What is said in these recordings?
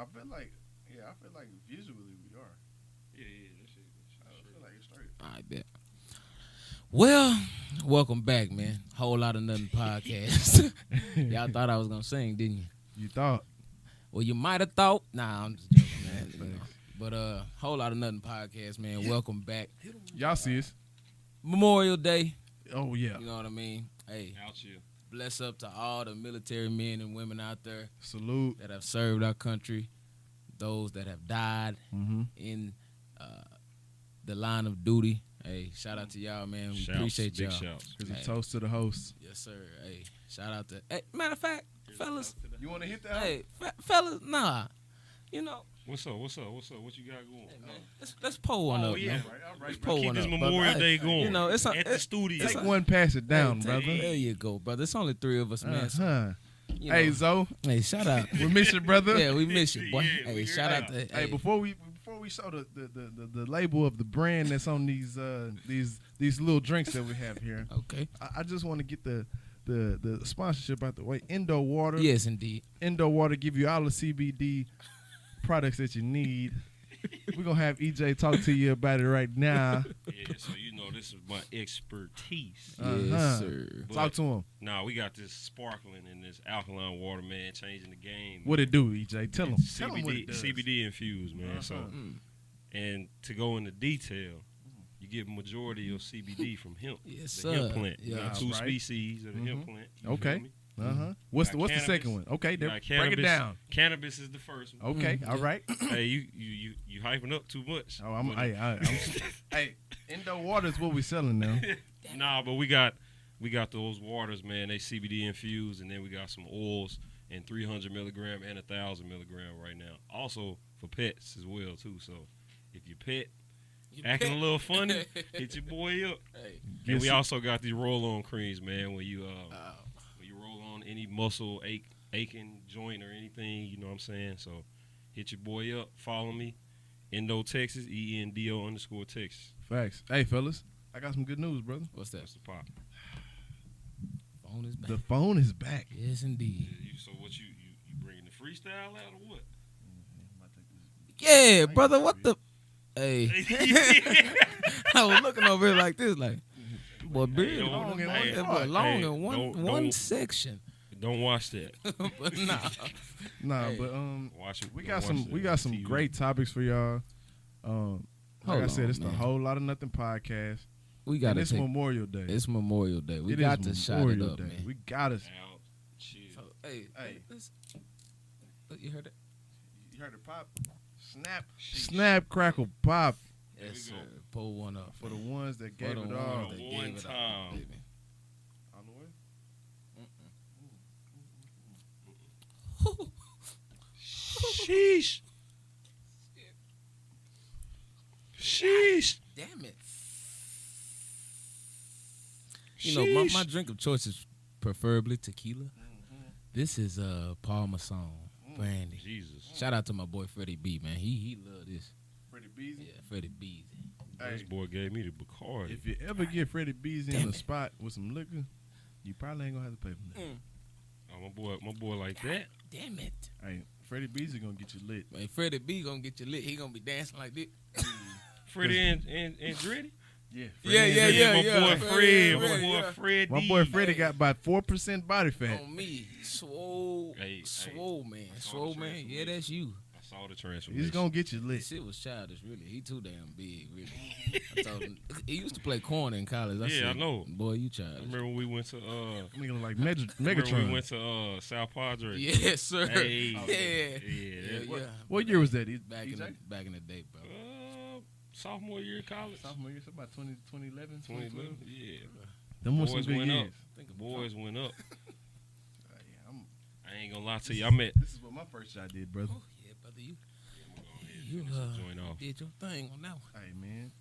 feel like visually we are. Yeah, that shit. I feel like it's straight. I bet. Well, welcome back, man. Whole lot of nothing podcast. Y'all thought I was gonna sing, didn't you? You thought? Well, you might have thought. Nah, I'm just joking, man. You know. But whole lot of nothing podcast, man. Welcome back. Y'all see us? Memorial Day. Oh yeah. You know what I mean? Hey, Out here. bless up to all the military men and women out there Salute. that have served our country, those that have died in the line of duty. Hey, shout out to y'all, man. We appreciate y'all. Big shouts. Here's a toast to the host. Yes, sir. Hey, shout out to. Hey, matter of fact, fellas. You want to hit that? Hey, fellas, nah. You know, What's up? What you got going? hey, man, let's pull one up, yeah. man. All right. Let's pull Keep one this up, Memorial brother. Day Hey, going. You know, it's at the studio. Take one, pass it down, Hey, brother. There you go, brother. It's only three of us, man. So, Uh-huh. you Hey, know. Zoe, Hey, shout out. we miss you, brother. Yeah, we miss you, boy. Yeah, Hey, we shout heard out that. to. Hey, before we show the label of the brand that's on these little drinks that we have here, Okay. I just want to get the sponsorship out the way. Indo Water. Yes, indeed. Indo Water give you all the CBD products that you need. We're gonna have EJ talk to you about it right now. Yeah, so you know this is my expertise. Yes, sir. But, Talk to him. Nah, we got this sparkling and this alkaline water, man, changing the game. What it do, EJ? Tell him. It's Tell him what it does. CBD infused, man. So, and to go into detail, you get majority of your CBD from hemp. Yes, the hemp sir. plant. You Yeah, got two right. species of the hemp plant. You Okay. feel me? What's Got the cannabis. second one? Okay, You there, got break it cannabis. down. Cannabis is the first one. Okay, all right. Hey, you hyping up too much. Oh, I'm But, hey, Indo Water is what we selling now. Nah, but we got those waters, man. They CBD infused, and then we got some oils in 300 milligram and 1,000 milligram right now. Also for pets as well too. So if your pet acting a little funny, hit your boy up. Hey. And we also got these roll-on creams, man. When you roll on any muscle aching joint or anything, you know what I'm saying. So hit your boy up. Follow me, Endo Texas, ENDO_Texas. Facts. Hey, fellas, I got some good news, brother. What's that? That's the pop. Phone is back. The phone is back. Yes, indeed. So what you bringing the freestyle out or what? Yeah, brother. What the? Hey, I was looking over here like this, like, boy, beard don't- long in hey, one, boy, long hey, in one don't- section. Don't watch that. But nah, Nah, Hey. but Watch it. we don't got watch some that we got on some TV. great topics for y'all. Like Hold I said, on, it's the man. Whole Lot of Nothing podcast. we And got to it's take. Memorial Day. It's Memorial Day. We It got is to shot it Memorial up, Day. man. We got to. Out. Chill. So, hey, Hey. look, you heard it? You heard it pop? Snap, crackle, pop. There Yes, we sir. go. Pull one up For the ones that For gave the it one all. that One gave it up, time. baby. On the way? Sheesh. Sheesh. Damn it. You know, my Sheesh. drink of choice is preferably tequila. This is Paul Masson, brandy. Jesus. Shout out to my boy Freddie B, man. He love this. Freddie Beasley. Yeah, Freddie B. This Hey, boy gave me the Bacardi. if you ever get Freddie Beasley Damn in a it. spot with some liquor, you probably ain't gonna have to pay for that. Oh, my boy like that. Damn it. Hey, Freddie Beasley gonna get you lit. Man, Freddie B gonna get you lit. He gonna be dancing like this. Freddie and Dreddy. Yeah, My boy Fred. My Fred, boy yeah. Fred. My boy Freddie Hey. got about 4% body fat. On me. Swole. Hey, Swole, man. I saw Swole, the man. Yeah, transformation. that's you. I saw the transformation. He's gonna get you This lit. shit was childish, really. He too damn big, really. I told him, he used to play corner in college. Yeah, said, I know. Boy, you I childish. remember when we went to I'm looking like remember we Megatron. went to South Padre. Yes, sir. Hey. Yeah. Yeah. Yeah. What year was that? Back in the day, bro. Sophomore year of college. Sophomore year, so about 2011, 2011. Yeah. Them was some Boys good went years. up. The boys went up. Yeah, I ain't gonna lie to you. I met. this is what my first shot did, brother. Oh, yeah, brother, you Finish the joint off. did your thing on that one. Hey, man.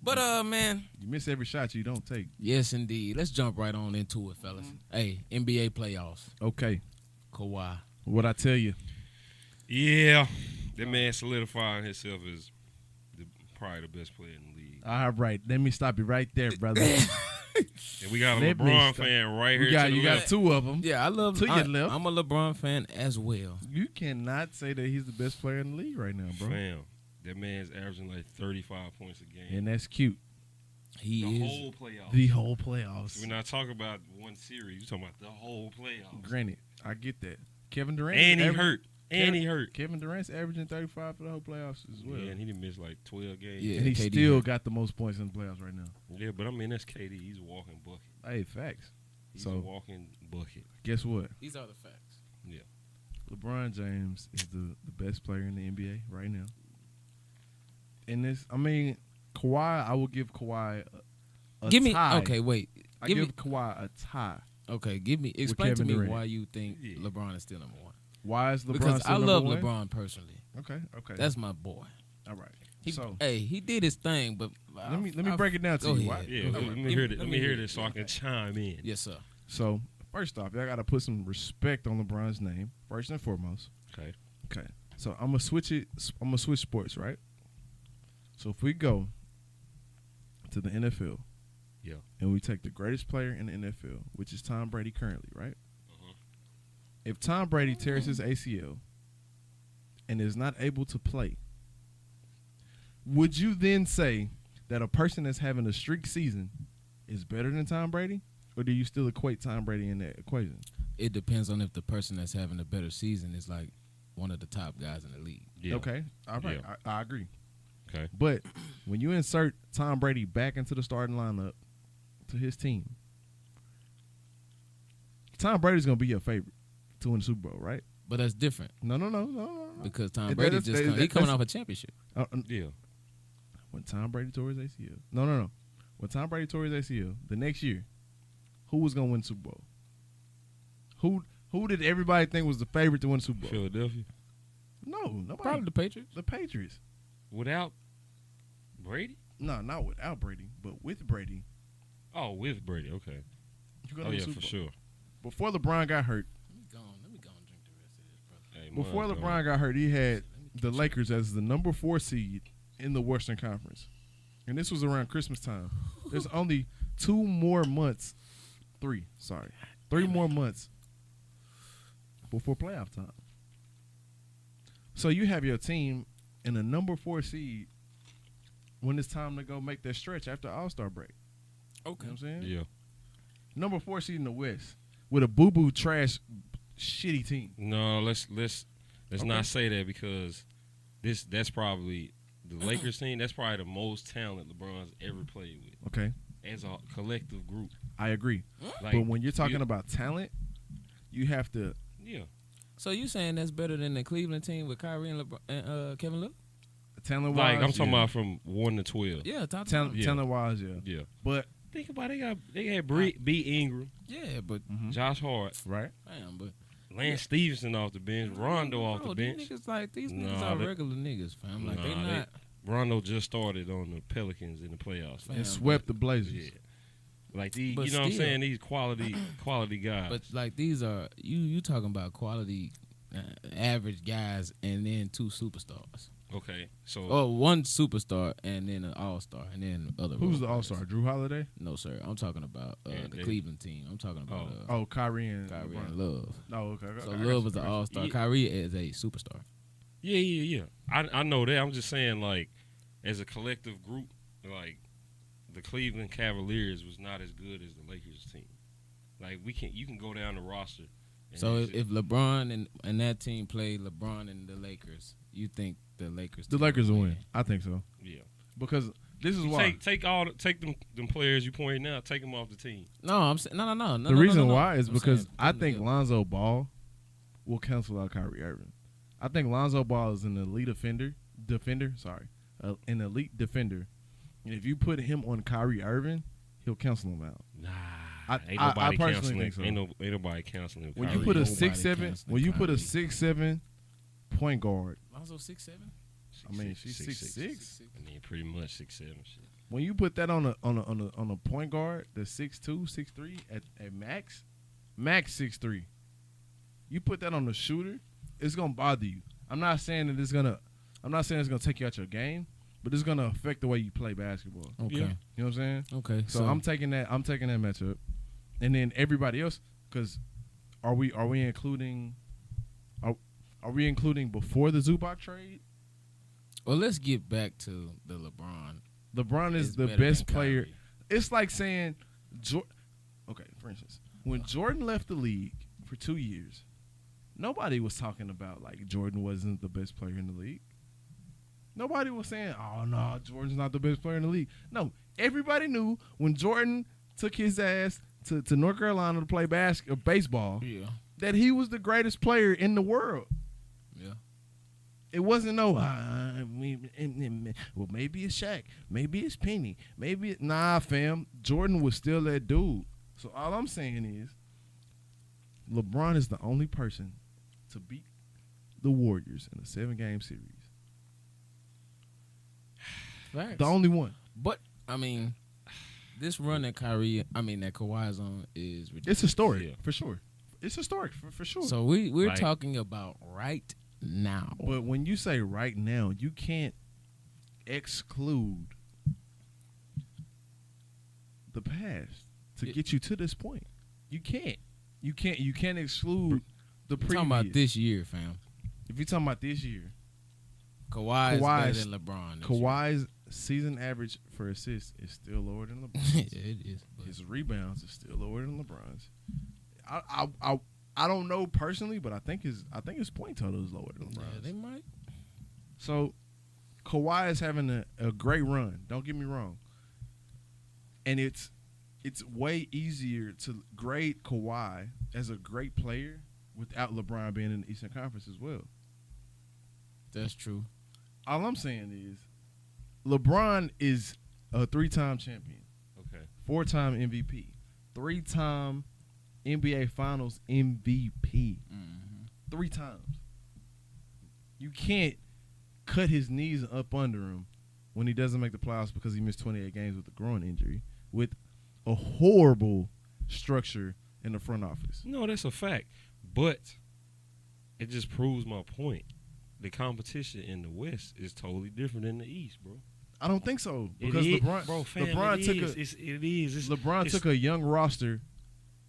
But, man. You miss every shot you don't take. Yes, indeed. Let's jump right on into it, fellas. Hey, NBA playoffs. Okay. Kawhi. What I tell you. Yeah, that man solidifying himself as probably the best player in the league. All right. Let me stop you right there, brother. And we got a Let me LeBron stop. fan right here. To the You got left. 2 of them. Yeah, I love. To your left. I'm a LeBron fan as well. You cannot say that he's the best player in the league right now, bro. Fam, that man's averaging like 35 points a game. And that's cute. He the is. whole playoffs. The whole playoffs. We're not talking about one series. You're talking about the whole playoffs. Granted, I get that. Kevin Durant. And he average- hurt. And he hurt. Kevin Durant's averaging 35 for the whole playoffs as well. Yeah, and he didn't miss like 12 games. Yeah. And he KD still hurt. got the most points in the playoffs right now. Yeah, but I mean, that's KD. He's a walking bucket. Hey, facts. He's So- a walking bucket. Guess what? These are the facts. Yeah. LeBron James is the best player in the NBA right now. And this, I mean, Kawhi, I will give Kawhi a Give me. tie. Okay, wait. I Give me. give Kawhi a tie. Okay, give me. Explain to Kevin me Durant. why you think Yeah. LeBron is still number one. Why is LeBron Because still I number love one? LeBron personally. Okay. That's my boy. All right. He, So hey, he did his thing, but let me break it down to go you. ahead. Why- Yeah, Go let ahead. me hear this. Let me hear this so I can chime in. Yes, sir. So first off, y'all got to put some respect on LeBron's name first and foremost. Okay. Okay. So I'm gonna switch it. I'm gonna switch sports, right? So if we go to the NFL, Yeah. and we take the greatest player in the NFL, which is Tom Brady currently, right? Uh-huh. If Tom Brady tears his ACL and is not able to play, would you then say that a person that's having a streak season is better than Tom Brady, or do you still equate Tom Brady in that equation? It depends on if the person that's having a better season is like one of the top guys in the league. Yeah. Okay, all right, Yeah. I agree. Okay. But when you insert Tom Brady back into the starting lineup to his team, Tom Brady's gonna be your favorite to win the Super Bowl, right? But that's different No. because Tom That- Brady that's- he coming that's- off a championship. Yeah. When Tom Brady tore his ACL, no. When Tom Brady tore his ACL, the next year, who was gonna win the Super Bowl? Who did everybody think was the favorite to win the Super Bowl? Philadelphia. No, nobody. Probably the Patriots. the Patriots. Without Brady? No, not without Brady, but with Brady. Oh, with Brady. Okay. You're gonna Oh win yeah, the for Super Bowl. sure. Before LeBron got hurt, Let me go and drink the rest of this, brother. Hey, Before mine's LeBron got hurt, he had the Lakers as the number 4 seed in the Western Conference. And this was around Christmas time. There's only 3 more months before playoff time. So you have your team in a number 4 seed when it's time to go make their stretch after All-Star break. You know what I'm saying? Yeah. Number 4 seed in the West with a boo-boo trash shitty team. No, let's not say that because that's probably the Lakers team. That's probably the most talent LeBron's ever played with Okay, as a collective group. I agree. Like, But when you're talking about talent, you have to. yeah, So you saying that's better than the Cleveland team with Kyrie and LeBron and Kevin Love? Talent like wise, I'm talking about from 1 to 12. Yeah, top talent, Yeah. talent wise, yeah. Yeah. But Think about it. They had B. Ingram, Yeah, but Josh Hart, right, damn, but Lance Stevenson off the bench, Rondo off the bro, bench. These niggas like these Nah, niggas are they- regular niggas, fam. Like they Nah, not. Rondo just started on the Pelicans in the playoffs. Fam, and swept the Yeah. Blazers. Like these, But you know what I'm still. saying? These quality guys. But like these are you talking about quality, average guys, and then 2 superstars, okay, so or 1 superstar and then an all-star, and then other. Who's the role All players. Star? Drew Holiday. No, sir. I'm talking about Yeah, the they- Cleveland team. I'm talking about Oh, Kyrie and Kyrie LeBron. and Love. Oh, okay. So I got Love you. is an all-star. Yeah. Kyrie is a superstar. yeah. I know that. I'm just saying, like, as a collective group, like the Cleveland Cavaliers was not as good as the Lakers team. Like you can go down the roster. and So it's- if LeBron and that team played LeBron and the Lakers, you think the Lakers? The team Lakers would will win. I think so yeah, because this is why. take them players you pointed out, take them off the team. No, I'm saying no. The reason why is I'm because saying I put them think together. Lonzo Ball will cancel out Kyrie Irving. I think Lonzo Ball is an elite an elite defender. And if you put him on Kyrie Irving, he'll cancel him out. Nah, I personally canceling. think so. Ain't nobody canceling. When Kyrie. you put a Nobody 6'7", canceling when you put a Kyrie. 6'7" point guard, Lonzo 6'7". I mean she's 6'6". I mean, pretty much 6'7". Shit. When you put that on a point guard, the 6'2", 6'3", at max 6'3", you put that on the shooter, it's gonna bother you. I'm not saying it's gonna take you out your game, but it's gonna affect the way you play basketball. Okay. Yeah. You know what I'm saying? Okay. So I'm taking that matchup, and then everybody else. Because are we including before the Zubac trade? Well, let's get back to the LeBron. LeBron is the best player. It's like saying, okay, for instance, when Jordan left the league for 2 years, nobody was talking about like Jordan wasn't the best player in the league. Nobody was saying, oh, no, Jordan's not the best player in the league. No, everybody knew when Jordan took his ass to North Carolina to play baseball that he was the greatest player in the world. Yeah. It wasn't well, maybe it's Shaq. Maybe it's Penny. Nah, fam. Jordan was still that dude. So all I'm saying is LeBron is the only person to beat the Warriors in a 7-game series. Facts. The only one. But, I mean, this run that Kawhi's on is ridiculous. It's historic, for sure. It's historic, for sure. So we're talking about right now. But when you say right now, you can't exclude the past to get you to this point. You can't. You can't exclude the previous. Talking about this year, fam. If you're talking about this year, Kawhi's better than LeBron. Kawhi's season average for assists is still lower than LeBron's. Yeah, it is. His rebounds is still lower than LeBron's. I don't know personally, but I think his point total is lower than LeBron's. Yeah, they might. So Kawhi is having a great run. Don't get me wrong. And it's way easier to grade Kawhi as a great player without LeBron being in the Eastern Conference as well. That's true. All I'm saying is LeBron is a 3-time champion. Okay. 4-time MVP. 3-time NBA Finals MVP. 3 times. You can't cut his knees up under him when he doesn't make the playoffs because he missed 28 games with a groin injury with a horrible structure in the front office. No, that's a fact. But it just proves my point. The competition in the West is totally different than the East, bro. I don't think so because LeBron took a young roster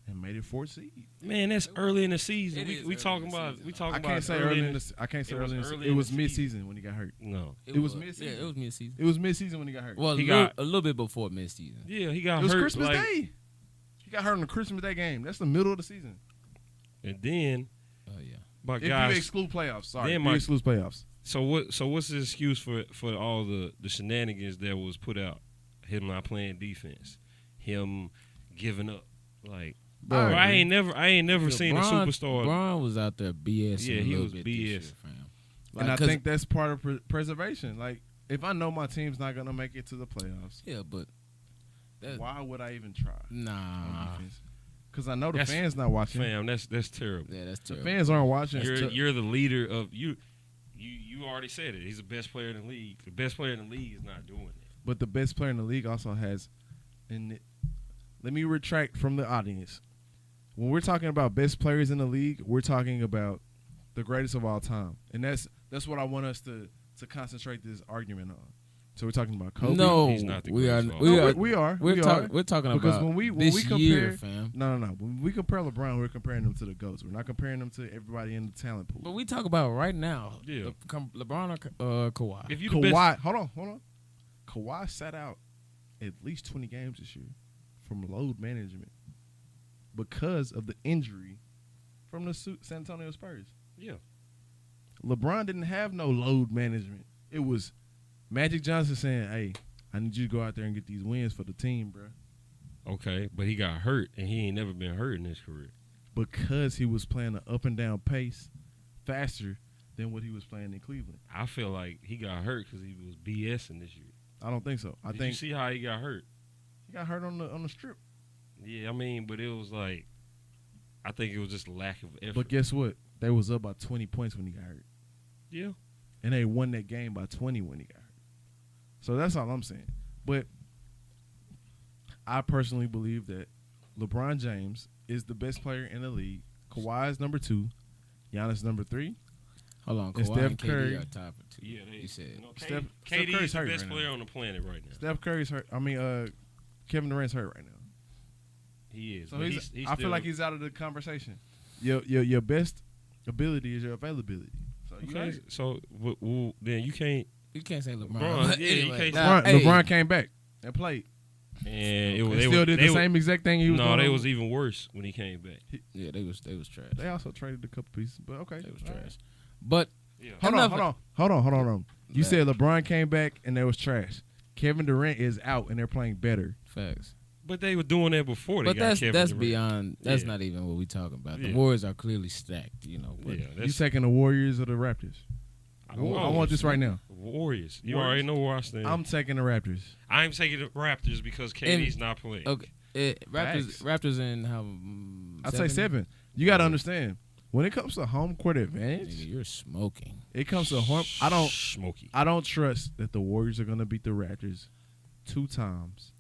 and made it 4th seed. Man, that's early in the season. It We talking about. I can't say early in the season. It was mid-season when he got hurt. No, It was mid-season. Yeah, it was mid-season. It was mid-season when he got hurt. Well, He a got- little bit before mid-season. yeah, he got It was hurt. Christmas Day. He got hurt on the Christmas Day game. That's the middle of the season. And then, Oh, yeah. my If you guys. exclude playoffs, sorry. Then If you my- exclude playoffs. So what's the excuse for all the shenanigans that was put out? Him not playing defense, him giving up. Like, Bro, I ain't never seen a superstar. LeBron was out there BS. Yeah, he was bit BS. this year, fam. And I Like, 'cause- think that's part of preservation. Like, if I know my team's not going to make it to the playoffs, Yeah, but why would I even try? nah. Because I know the That's- fans not watching. Fam, that's terrible. Yeah, that's The terrible. fans aren't watching. You're the leader of you. You already said it. He's the best player in the league. The best player in the league is not doing it. But the best player in the league also has. Let me retract from the audience. When we're talking about best players in the league, we're talking about the greatest of all time, and that's what I want us to concentrate this argument on. So we're talking about Kobe. No, He's not the we are. greatest of all We time. are. we are. We're talking Because about when we this compare, year, fam. No. When we compare LeBron, we're comparing him to the GOATs. We're not comparing him to everybody in the talent pool. But we talk about right now. Yeah. LeBron or Kawhi. If you the Kawhi, best, hold on. Kawhi sat out at least 20 games this year from load management because of the injury from the San Antonio Spurs. yeah, LeBron didn't have no load management. It was Magic Johnson saying, "Hey, I need you to go out there and get these wins for the team, bro." okay, but he got hurt, and he ain't never been hurt in his career. Because he was playing an up and down pace faster than what he was playing in Cleveland. I feel like he got hurt because he was BSing this year. I don't think so. I Did think you see how he got hurt? he got hurt on the strip. Yeah, I mean, but it was like, I think it was just lack of effort. But guess what? They was up by 20 points when he got hurt. yeah, And they won that game by 20 when he got hurt. So that's all I'm saying. But I personally believe that LeBron James is the best player in the league. Kawhi is number 2. Giannis number 3. Hold on, And Kawhi Steph and Curry. KD are tied for 2. Yeah, you said. Steph KD Curry's is the hurt best right player now. on the planet right now. Steph Curry's hurt. Kevin Durant's hurt right now. He is. So but he's he's I feel still- like he's out of the conversation. Your best ability is your availability. So you Okay, hurt. so then you can't. You can't say LeBron. LeBron, but yeah, you anyway, can't nah, LeBron, hey, LeBron came back and played. And And still did the same exact thing he was No, doing. they was even worse when he came back. Yeah, they was trash. They also traded a couple pieces, but okay. They was All right. trash. But Yeah. Hold on. You That- said LeBron came back and they was trash. Kevin Durant is out and they're playing better. facts. But they were doing that before they But got Kevin that's Durant. beyond. That's Yeah. not even what we talking about. The Yeah. Warriors are clearly stacked. You know. But Yeah, You that's taking the Warriors or the Raptors? I want this right now. Warriors. You Warriors. already know where I stand. I'm taking the Raptors. I'm taking the Raptors because KD's not playing. Okay. Facts. Raptors in how? I'd say 7. You got to understand, when it comes to home court advantage, Nigga, you're smoking. it comes to home. Smoky. I don't trust that the Warriors are going to beat the Raptors 2 times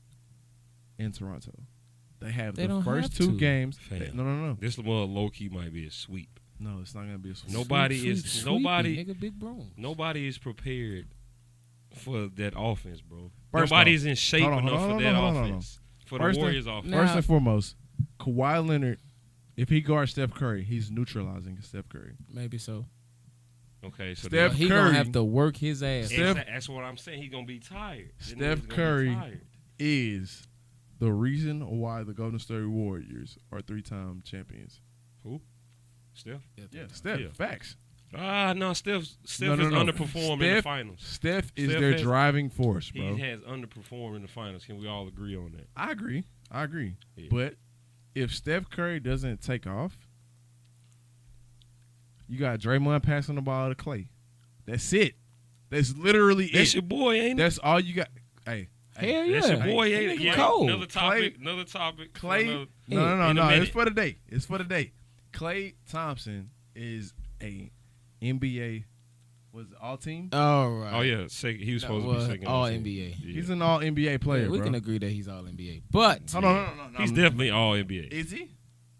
in Toronto. They have They the don't first have 2 to. games. Fam. No. This one low key might be a sweep. No, it's not going to be a sweep. Nobody Sweep, is sweep, nobody sweepy, nigga, big broom. nobody is prepared for that offense, bro. First Nobody's off, in shape hold on, enough hold for on, that hold on. offense. For First the thing- Warriors offense. Now- First and foremost, Kawhi Leonard, if he guards Steph Curry, he's neutralizing Steph Curry. Maybe so. Okay, so Steph But he Curry- gonna have to work his ass. Steph- that's what I'm saying. He's gonna be tired. That Steph nigga's gonna be Curry- tired. Is the reason why the Golden State Warriors are 3-time champions. Steph? Yeah, Steph. Yeah. Facts. No, Steph No, is no. underperformed in the Steph- finals. Steph is Steph their has- driving force, bro. He has underperformed in the finals. Can we all agree on that? I agree. Yeah. But if Steph Curry doesn't take off, you got Draymond passing the ball to Clay. That's it. That's literally That's it. your boy, ain't it? That's all you got. Hey, Hell yeah. That's your boy, That ain't it? nigga Yeah. cold. Another topic. Clay. Another- No. in a It's minute. for the day. It's for the day. Clay Thompson is a NBA. Was it all team? All right. Oh yeah, he was supposed to be second. All on the team. NBA. Yeah. He's an all NBA player, Yeah, we bro. can agree that he's all NBA. But Hold on, no. He's definitely all NBA. Is he?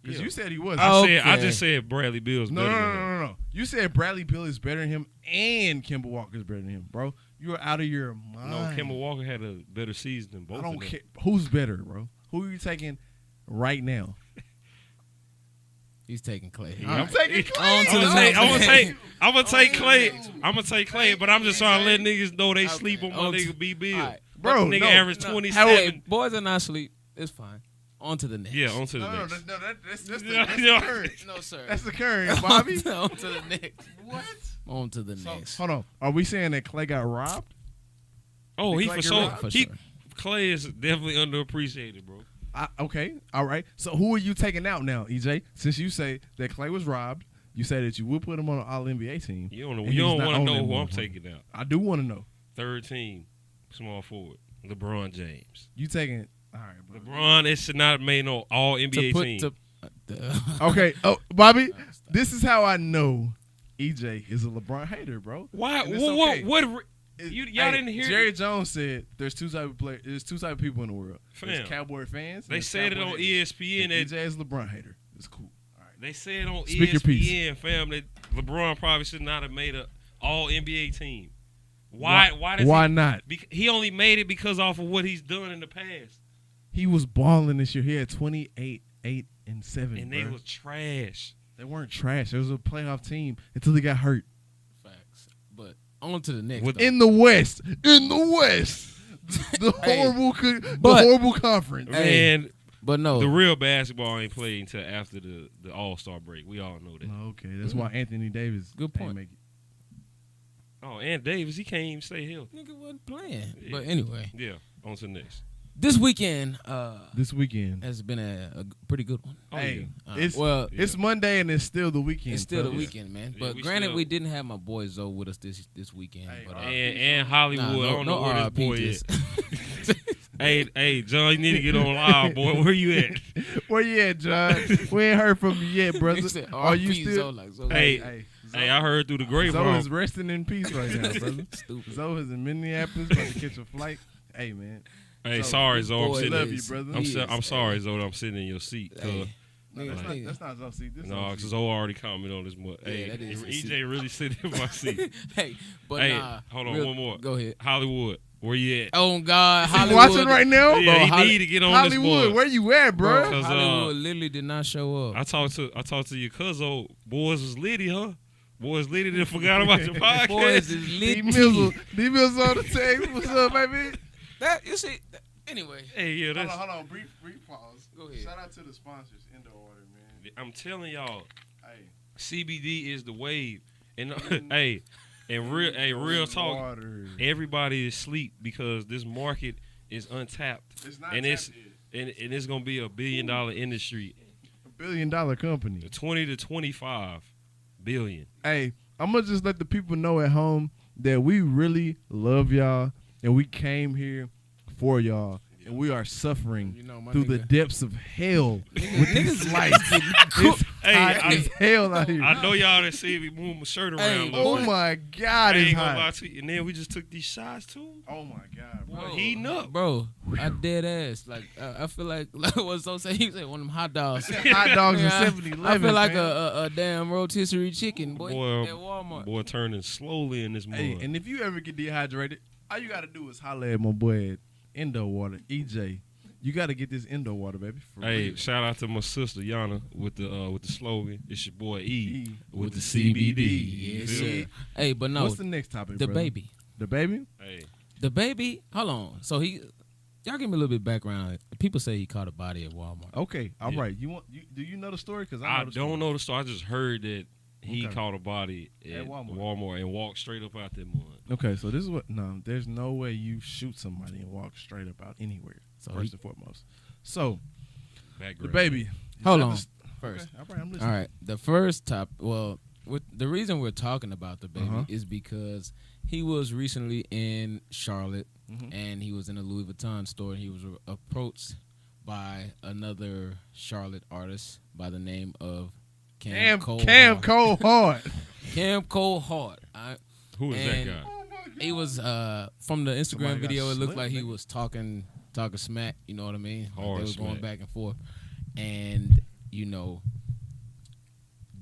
Because Yeah. you said he was. Oh, I Okay. just said Bradley Beal's No, better than him. no. You said Bradley Beal is better than him and Kemba Walker is better than him, bro. You are out of your mind. No, Kemba Walker had a better season than both I don't of them. care. Who's better, bro? Who are you taking right now? he's taking Clay. Yeah, I'm taking Clay. On to the I'm next. gonna take Clay. I'm gonna take Clay, but I'm just trying to let niggas know they sleep on my On to- nigga B. Bill. All right. Bro, nigga no, averaged No, 27. Hey, boys are not asleep. It's fine. On to the next. Yeah, on to the No, next. that's Yeah, the yeah. current. No, sir. That's the current, Bobby. on to the next. What? On to the So, next. hold on. Are we saying that Clay got robbed? Oh, Did he Clay for get sure. robbed? For He sure. Clay is definitely underappreciated, bro. Okay. All right. So who are you taking out now, EJ? Since you say that Clay was robbed, you say that you would put him on an All NBA team. You don't know. And You he's don't not want on to know that who I'm motherfucker. taking out. I do want to know. Third team, small forward, LeBron James. You taking? All right, bro. LeBron, it should not have made no All NBA team. Okay. Oh, Bobby, this is how I know EJ is a LeBron hater, bro. Why? And it's okay. What? Y'all didn't hear Jerry Jones said there's 2 type of players. There's 2 type of people in the world. Fam. There's Cowboy fans. and They there's said it Cowboy on haters. ESPN And that EJ is a LeBron hater. It's cool. All right. they said on Speak your piece. ESPN, fam, that LeBron probably should not have made a All NBA team. Why? Why not? He only made it because off of what he's done in the past, He was balling this year. He had 28, 8, and 7. and they was trash. They weren't trash. It was a playoff team until he got hurt. Facts. But on to the next. With- though. In the West. The Hey, horrible conference. Hey. Man, But no. the real basketball ain't played until after the All-Star break. We all know that. Okay, that's why Anthony Davis Good ain't point. make it. Oh, and Davis, he can't even stay healthy. Nigga wasn't playing. Yeah. But anyway, Yeah, on to the next. this weekend This weekend. has been a pretty good one. Oh, Hey, yeah. it's well, it's Monday and it's still the weekend. it's still the fellas. weekend, man. Yeah, But we granted, still- we didn't have my boy Zoe with us this weekend. Hey, but, And Hollywood, I don't know where this RIP boy is. just- Hey, John, you need to get on live, boy. Where you at? Where you at, John? We ain't heard from you yet, brother. He said, Are you RIP still? Zoe, like, Zoe. Hey, Hey, I heard through the Zoe grapevine. is resting in peace right now, brother. Stupid. Zoe is in Minneapolis, about to catch a flight. Hey, man. Hey, Zoe, sorry, this Zoe. I'm boy sitting. love you, is- brother. he is- I'm sorry, Zoe. I'm sitting in your seat. Hey, That's not Zoe. See, this No, because Zoe already commented on this. Hey, that is EJ really sitting in my seat. Hey, but Hey, nah. hold on, one more. Go ahead. Hollywood, where you at? Oh God, He's Hollywood. watching right now. Yeah, Bro, he need to get on Hollywood, this boy. where you at, bro? Bro. 'Cause, Hollywood literally did not show up. I talked to your cousin. Boys was litty, huh? Boys litty. Then forgot about your podcast. Boys is D lit. Mills on the text. What's up, baby? That you see. Anyway, Hey, yeah, that's. Hold on. Brief pause. Go ahead. Shout out to the sponsors, Indoor Water, man. I'm telling y'all, Hey, CBD is the wave. And hey, and real talk. Water. Everybody is asleep because this market is untapped. It's not and tapped and it's gonna be $1 billion industry. $1 billion company. 20 to 25 billion. Hey, I'm gonna just let the people know at home that we really love y'all and we came here for y'all. And we are suffering through the depths of hell with these lights. It's hot as hell out here. I know y'all done see me move my shirt around. Hey, a little Oh bit. my God, I it's ain't gonna lie hot. to you. And then we just took these shots too. Oh my God, bro. Boy, heating up. bro. I dead ass. Like I feel like what so say. He said one of them hot dogs. Hot dogs in Yeah, 7-Eleven. I feel like man. a damn rotisserie chicken, boy, Boy, at Walmart. Boy, turning slowly in this mud. Hey, and if you ever get dehydrated, all you gotta do is holler at my boy at Indoor Water, EJ. You gotta get this Indoor Water, baby. For Hey, real. shout out to my sister Yana with the slogan. It's your boy E with the CBD. CBD. Yes, You feel sir. me? Hey, but no, What's the next topic, the brother? baby. The baby? Hey, DaBaby. Hold on. So y'all give me a little bit of background. People say he caught a body at Walmart. Okay, all Yeah. right. Do you know the story? Because I know the story. don't know the story. I just heard that he Okay. caught a body at Walmart and walked straight up out that mud. Okay, so this is what. No, there's no way you shoot somebody and walk straight up out anywhere. So First and foremost. So the Background. baby. Hold Is that on. the- First. Okay, all right, I'm All listening. right. The first top. Well, the reason we're talking about DaBaby Uh-huh. is because he was recently in Charlotte Mhm. and he was in a Louis Vuitton store. And he was approached by another Charlotte artist by the name of Cam Cole Hard. Cam Cole Hart. Who is and- that guy? He was from the Instagram Somebody got video. It looked slipped, like he nigga. was talking smack. You know what I mean? Hard they was going smack. back and forth, and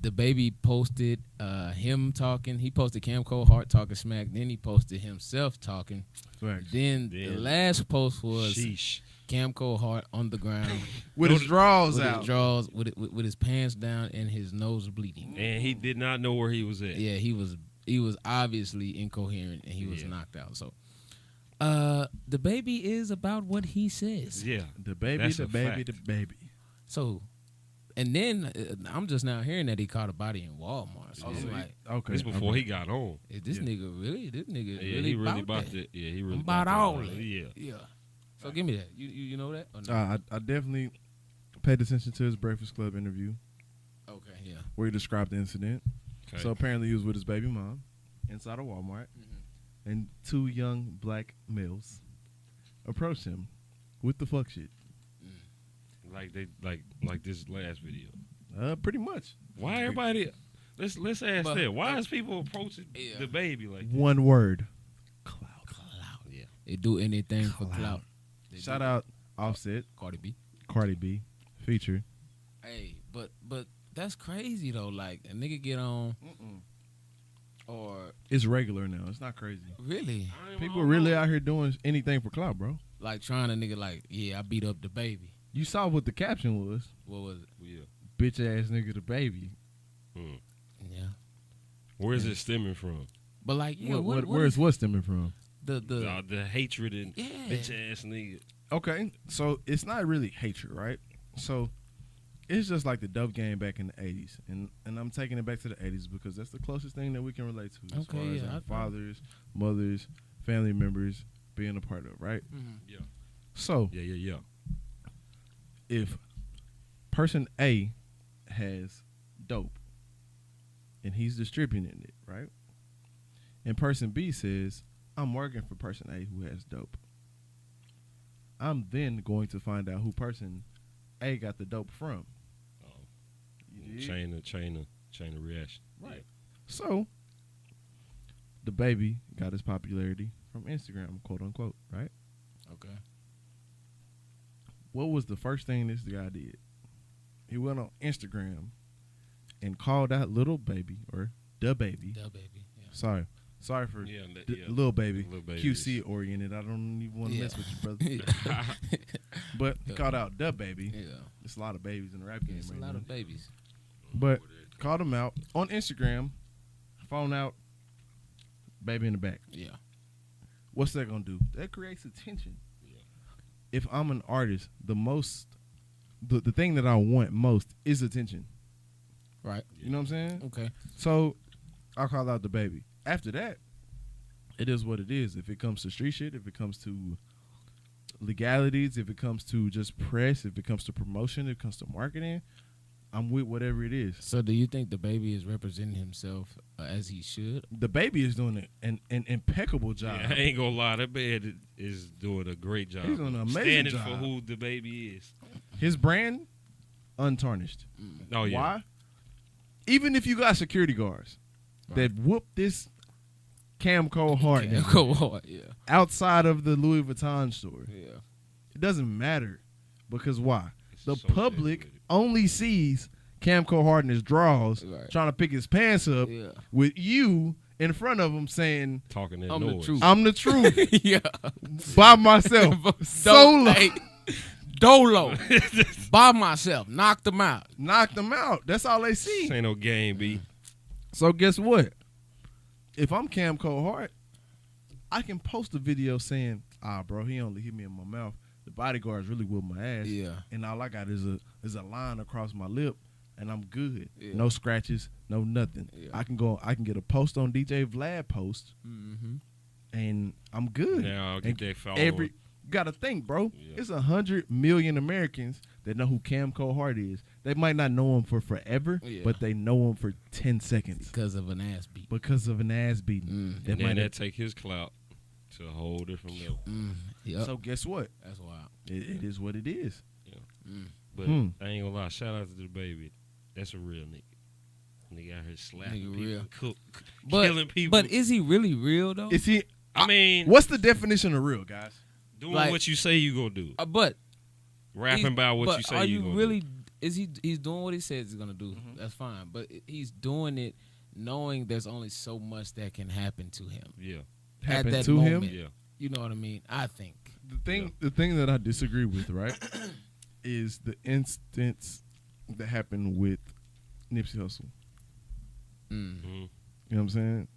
DaBaby posted him talking. He posted Cam Cole Hart talking smack. Then he posted himself talking. Facts. Then the last post was Sheesh. Cam Cole Hart on the ground With his drawers with out. his drawers, with his pants down and his nose bleeding. And he did not know where he was at. Yeah, he was obviously incoherent and he was Yeah. knocked out. So, DaBaby is about what he says. Yeah. The baby, That's the a baby, fact. the baby. So, and then I'm just now hearing that he caught a body in Walmart. So Oh, it's so like, Okay. This before okay. he got on. is this Yeah. nigga really? This nigga Yeah, really he really about about that? that. Yeah, he really About that. all that. Yeah. Yeah. So give me that. You know that? Or no? I definitely paid attention to his Breakfast Club interview Okay. Yeah. where he described the incident. Okay. So apparently he was with his baby mom inside of Walmart, and two young black males approached him with the fuck shit. like this last video. Pretty much. Why everybody? Let's ask But- that. Why is people approaching Yeah. DaBaby like that? One word. Clout. Yeah. They do anything for Clout. clout. They Shout do. out Offset, Cardi B. Cardi B, feature. Hey, but that's crazy though. Like a nigga get on or It's regular now. It's not crazy. really People are really out here doing anything for clout, bro. like trying to nigga like, yeah, I beat up DaBaby. You saw what the caption was. What was it? Yeah. Bitch ass nigga the baby. Hmm. Yeah. Where is it stemming from? But like, yeah, Where's what stemming from? The hatred and Yeah. bitch ass nigga. Okay, so it's not really hatred, right? So it's just like the dope game back in the 80s. And I'm taking it back to the 80s because that's the closest thing that we can relate to as Okay, far as yeah, our I- fathers, mothers, family members being a part of, right? Yeah. So Yeah. if person A has dope and he's distributing it, right? And person B says, I'm working for person A who has dope. I'm then going to find out who person A got the dope from. You dig? Chain of reaction. Right. So DaBaby got his popularity from Instagram, quote unquote, right? Okay. What was the first thing this guy did? he went on Instagram and called out Little Baby or DaBaby. DaBaby. Yeah. Sorry for Yeah, Lil Baby. Lil Baby QC oriented. I don't even want to mess with you, brother. But he called out DaBaby. Yeah. There's a lot of babies in the rap game. It's a right lot now. of babies. But called him out on Instagram. Phone out. Baby in the back. Yeah. What's that gonna do? That creates attention. Yeah. If I'm an artist, the thing that I want most is attention. Right. You know what I'm saying? Okay. So I'll call out DaBaby. After that, it is what it is. If it comes to street shit, if it comes to legalities, if it comes to just press, if it comes to promotion, if it comes to marketing, I'm with whatever it is. So do you think DaBaby is representing himself as he should? DaBaby is doing an impeccable job. Yeah, I ain't gonna lie, that man is doing a great job. He's doing an amazing Standing job. for who DaBaby is. His brand, untarnished. Oh yeah. Why? Even if you got security guards that whoop this Camco hard Yeah, go hard. Yeah. outside of the Louis Vuitton store, Yeah. it doesn't matter. Because why? It's The associated public with it. only sees Camco Hard in his drawers Right. trying to pick his pants up Yeah. with you in front of him saying, talking that I'm the noise. truth. I'm the truth Yeah. by myself. Solo. Hey, Dolo. By myself. Knocked them out. Knocked them out. That's all they This see. ain't no game, B. So guess what? If I'm Camco Hart, I can post a video saying, bro, he only hit me in my mouth. The bodyguards really whooped my ass. Yeah. And all I got is a line across my lip, and I'm good. Yeah. No scratches, no nothing. Yeah. I can get a post on DJ Vlad post, Mm-hmm. and I'm good. Now I'll get And that follow. you gotta think, bro. Yeah. It's 100 million Americans that know who Camco Hart is. They might not know him for forever, Yeah. but they know him for 10 seconds Because of an ass beat. because of an ass beating. Mm. That and might then have- that take his clout to a whole different level. Yep. So guess what? That's wild. It is what it is. But Hmm. I ain't gonna lie, shout out to DaBaby. That's a real nigga. Nigga out here slapping Nigga people, real. killing people. But is he really real though? Is he? I mean, What's the definition of real, guys? doing like- what you say you gonna do. But Rapping about what but you say are you you gonna really? do. Is he's doing what he says he's gonna do? That's fine. But he's doing it knowing there's only so much that can happen to him Yeah. Happened that to him? moment. Yeah. You know what I mean? I think. The thing that I disagree with, right, is the instance that happened with Nipsey Hussle. Mm. Mhm. You know what I'm saying?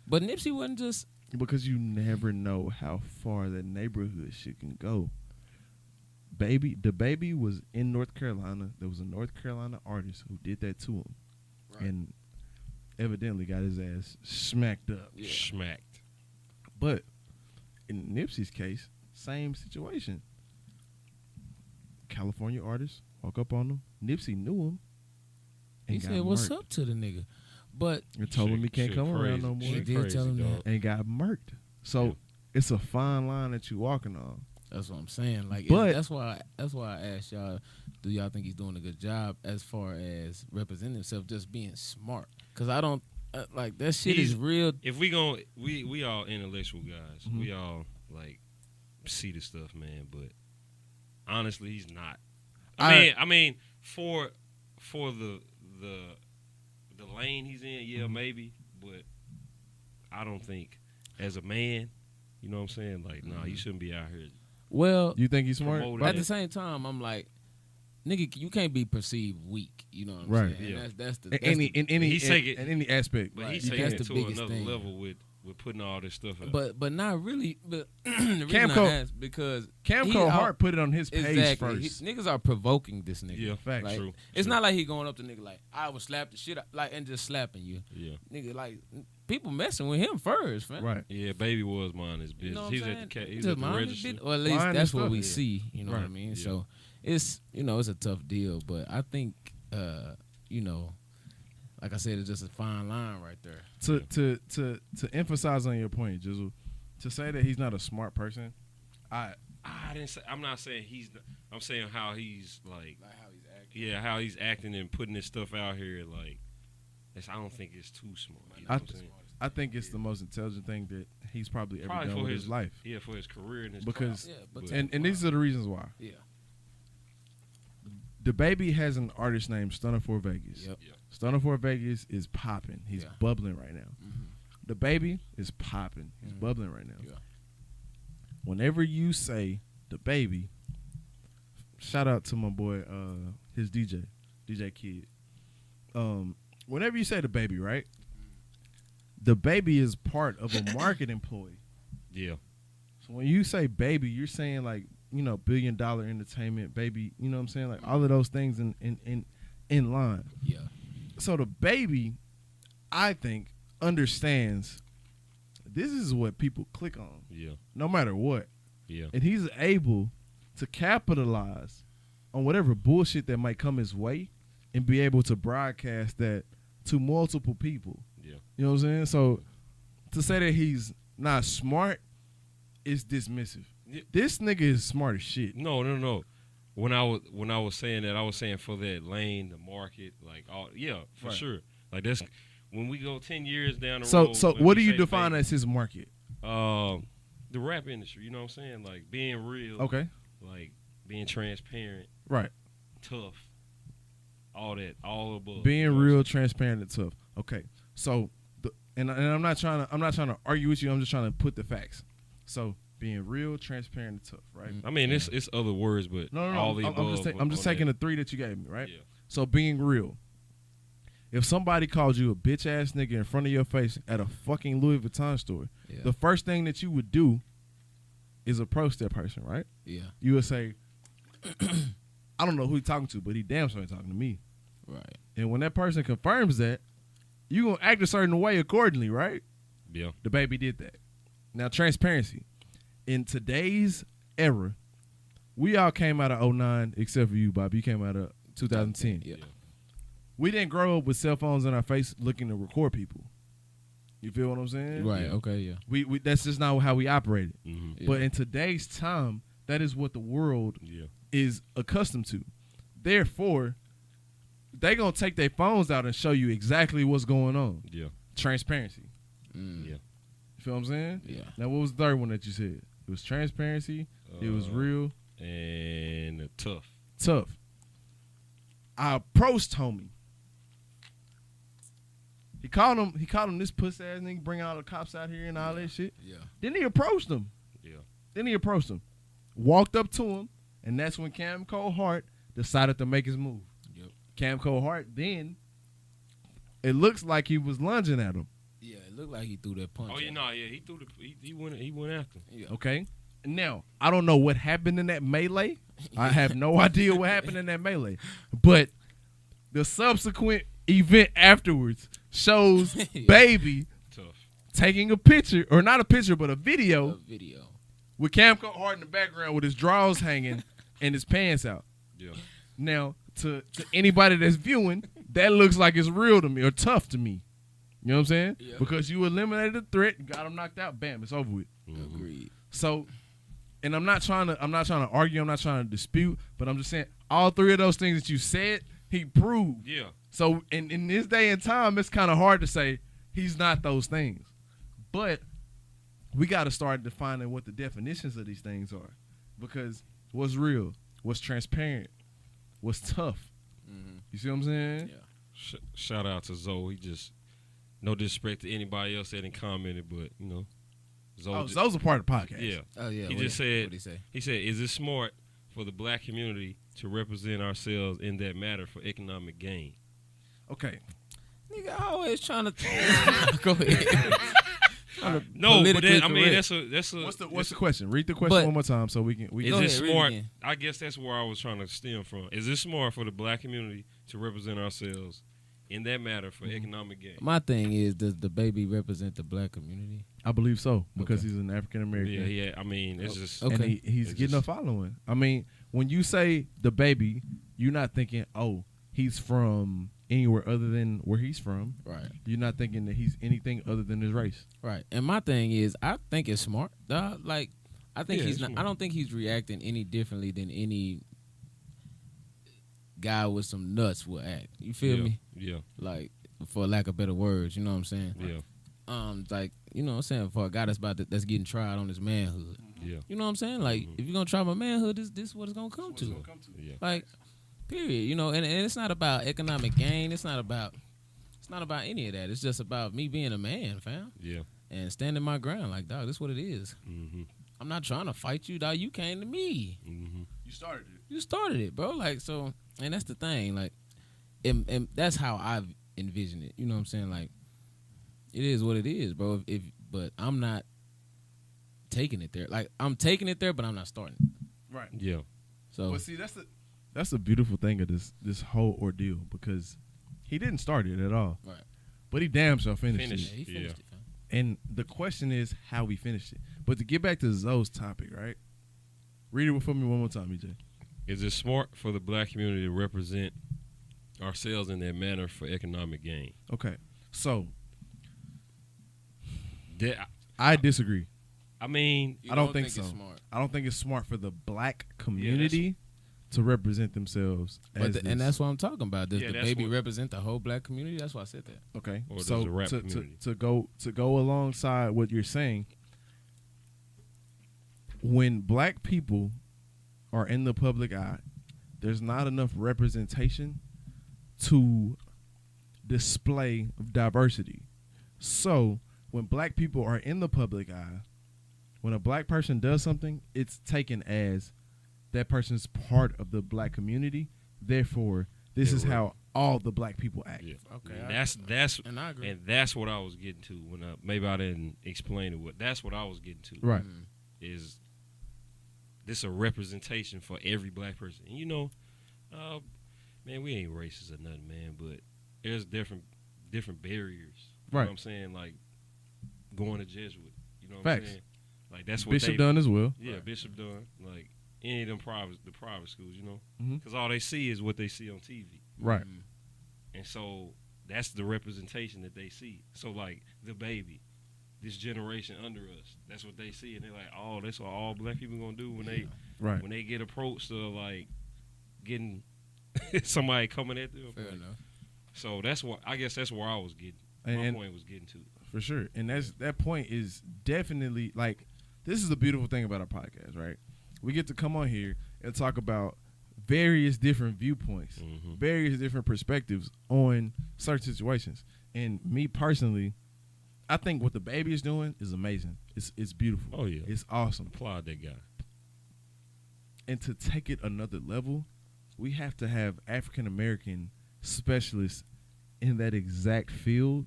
But Nipsey wasn't just. Because you never know how far that neighborhood shit can go. DaBaby was in North Carolina. There was a North Carolina artist who did that to him, and evidently got his ass smacked up. Yeah. Smacked. But in Nipsey's case, same situation. California artist walk up on him. Nipsey knew him. He And got said, "What's murked. up to the nigga?" But And told him he can't Shit come around crazy. no more. He Shit did crazy, tell him dog. And got murked. So Yeah. it's a fine line that you're walking on. that's what I'm saying. Like, But- that's why I asked y'all, do y'all think he's doing a good job as far as representing himself, just being smart? Because I don't like that shit He's- is real. If we gon' we all intellectual guys. Mhm. We all like see the stuff, man. But honestly, he's not. I mean, for the lane he's in, yeah, maybe. But I don't think as a man, you know what I'm saying? Like, nah, you shouldn't be out here. Well, You think he's smart? Promoted. at the same time, I'm like, nigga, you can't be perceived weak. You know what I'm Right. saying? Yeah. And that's the In any He's taking- in any aspect. But Right. he's That's taking the it to biggest another thing. level with putting all this stuff out. but not really. But the reason Camco- I asked because Camco Hart put it on his page exactly first. niggas are provoking this nigga. yeah, Facts. Like, true. it's true. not like he going up to nigga like I would slap the shit out, like and just slapping you, Yeah, nigga. Like people messing with him first, man. Right. yeah. Baby was minding his business. You know what he was I'm at the saying? he was Just at the mind his register. business. Or at least Mind that's his what we stuff. see. You know what I Right. mean? Yeah. So it's it's a tough deal, but I think like I said, it's just a fine line right there. To emphasize on your point, Jizzle, to say that he's not a smart person, I didn't say. I'm not saying he's. I'm saying how he's like. Like how he's acting. Yeah, how he's acting and putting this stuff out here. Like, I don't think it's too smart. You know I what I'm saying? I think it's the most intelligent thing that he's probably ever Probably done for with his his life. Yeah, for his career and his Because- clout. Yeah, but But- And these are the reasons why. yeah, DaBaby has an artist named Stunner for Vegas. Yep. Stunner for Vegas is popping. He's bubbling right now. DaBaby is popping. He's bubbling right now. Yeah. Whenever you say DaBaby, shout out to my boy, his DJ Kid. Whenever you say DaBaby, right? DaBaby is part of a marketing ploy. Yeah. So when you say baby, you're saying like, you know, $1 billion entertainment, baby, you know what I'm saying? Like all of those things in line. Yeah. So DaBaby, I think, understands this is what people click on. Yeah. No matter what. Yeah. And he's able to capitalize on whatever bullshit that might come his way and be able to broadcast that to multiple people. Yeah. You know what I'm saying? So to say that he's not smart is dismissive. Yeah. This nigga is smart as shit. No. When I was saying that, I was saying for that lane, the market, like all, yeah, for sure. Like that's when we go 10 years down the road. So what do you define as his market? The rap industry. You know what I'm saying? Like being real. Okay. Like being transparent. Right. Tough. All that. All above. Being real, transparent, and tough. Okay. So and I'm not trying to argue with you. I'm just trying to put the facts. So being real, transparent, and tough, right? I mean, it's other words, but No. all the I'm just taking the the three that you gave me, right? Yeah. So being real. If somebody called you a bitch ass nigga in front of your face at a fucking Louis Vuitton store, the first thing that you would do is approach that person, right? Yeah. You would say, I don't know who he's talking to, but he damn sure ain't talking to me. Right. And when that person confirms that, you gonna act a certain way accordingly, right? Yeah. DaBaby did that. Now, transparency. In today's era, we all came out of 2009, except for you, Bob. You came out of 2010. Yeah. We didn't grow up with cell phones in our face looking to record people. You feel what I'm saying? Right. Yeah. Okay. Yeah. We that's just not how we operated. Mm-hmm. Yeah. But in today's time, that is what the world is accustomed to. Therefore, they gonna take their phones out and show you exactly what's going on. Yeah. Transparency. Yeah. You feel what I'm saying? Yeah. Now, what was the third one that you said? It was transparency. It was real. And tough. Tough. I approached homie. He called him this pussy ass nigga, bring all the cops out here and all that shit. Yeah. Then he approached him. Yeah. Walked up to him, and that's when Cam Cole Hart decided to make his move. Yep. Cam Cole Hart then, it looks like he was lunging at him. Yeah. It looked like he threw that punch. Oh yeah, no, yeah. He threw he went after. Yeah. Okay. Now, I don't know what happened in that melee. I have no idea what happened in that melee. But the subsequent event afterwards shows Baby Tough. taking a picture, or not a picture, but a video, A video. with Cam Cole Hart in the background with his drawers hanging and his pants out. Yeah. Now, to anybody that's viewing, that looks like it's real to me or tough to me. You know what I'm saying? Yeah. Because you eliminated the threat, got him knocked out, bam, it's over with. Mm-hmm. Agreed. So, and I'm not trying to argue, I'm not trying to dispute, but I'm just saying all three of those things that you said, he proved. Yeah. So in this day and time, it's kind of hard to say he's not those things. But we got to start defining what the definitions of these things are. Because what's real, what's transparent, what's tough. Mm-hmm. You see what I'm saying? Yeah. Shout out to Zoe. He just, no disrespect to anybody else that didn't commented, but you know, Zoe. Zoe's a part of the podcast. Yeah. Oh yeah. He just said. What'd he say? He said, "Is it smart for the black community to represent ourselves in that matter for economic gain?" Okay. Nigga always trying to go ahead. No, but Politically I mean correct. that's a What's the question? Read the question But- one more time so we can. Is Go it ahead, read it smart? again. I guess that's where I was trying to stem from. Is it smart for the black community to represent ourselves in that matter for economic gain? My thing is, does DaBaby represent the black community? I believe so because Okay. he's an African American. Yeah. I mean, it's just Okay. And he's It's getting just- a following. I mean, when you say DaBaby, you're not thinking, oh, he's from anywhere other than where he's from. Right. You're not thinking that he's anything other than his race. Right. And my thing is, I think it's smart. Like, I think Yeah, he's it's not. smart. I don't think he's reacting any differently than any guy with some nuts will act. You feel me? Yeah. Like, for lack of better words, you know what I'm saying? Yeah. Like, you know what I'm saying? For a guy that's that's getting tried on his manhood. Yeah. You know what I'm saying? Like, if you're gonna try my manhood, this is what it's gonna come to. Yeah. Like, Period. You know, and it's not about economic gain. It's not about any of that. It's just about me being a man, fam. Yeah. And standing my ground. Like, dog, this is what it is. Mm-hmm. I'm not trying to fight you, dog. You came to me. Mm-hmm. You started it. You started it, bro. Like, so, and that's the thing. Like, and that's how I envision it. You know what I'm saying? Like, it is what it is, bro. But I'm not taking it there. Like, I'm taking it there, but I'm not starting it. Right. Yeah. So, But see, that's the beautiful thing of this whole ordeal, because he didn't start it at all. right. But he damn sure finished Yeah, it. he finished it, fam. And the question is how we finished it. But to get back to Zoe's topic, right? Read it for me one more time, EJ. Is it smart for the black community to represent ourselves in that manner for economic gain? Okay. So That, I disagree. I mean, You I don't think so. It's smart. I don't think it's smart for the black community to represent themselves as And that's what I'm talking about. Does Yeah, the that's baby what- represent the whole black community? That's why I said that. okay. Or does So the rap to community? go alongside what you're saying, when black people are in the public eye, there's not enough representation to display diversity. So when black people are in the public eye, when a black person does something, it's taken as that person's part of the black community. Therefore, this Yeah, is right. how all the black people act. yeah. Okay, And I and agree. that's what I was getting to when maybe I didn't explain it. That's what I was getting to. Right. Is this a representation for every black person? And you know, man, we ain't racist or nothing, man, but there's different barriers. You Right. know what I'm saying? Like going to Jesuit. You know what Facts. I'm saying? Like that's what Bishop they done as well. Yeah, Bishop done. Like any of them the private schools, you know, Mhm. because all they see is what they see on TV, Right. and so that's the representation that they see. So like DaBaby, this generation under us, that's what they see, and they're like, oh, that's what all black people gonna do when Right. they get approached to like getting somebody coming at them. Fair enough. So that's what I guess that's where I was getting. And- My and- point was getting to. For sure. And that point is definitely, like, this is the beautiful thing about our podcast, right? We get to come on here and talk about various different viewpoints, Mhm. various different perspectives on certain situations. And me personally, I think what DaBaby is doing is amazing. It's beautiful. Oh yeah, It's awesome. applaud that guy. And to take it another level, we have to have African American specialists in that exact field.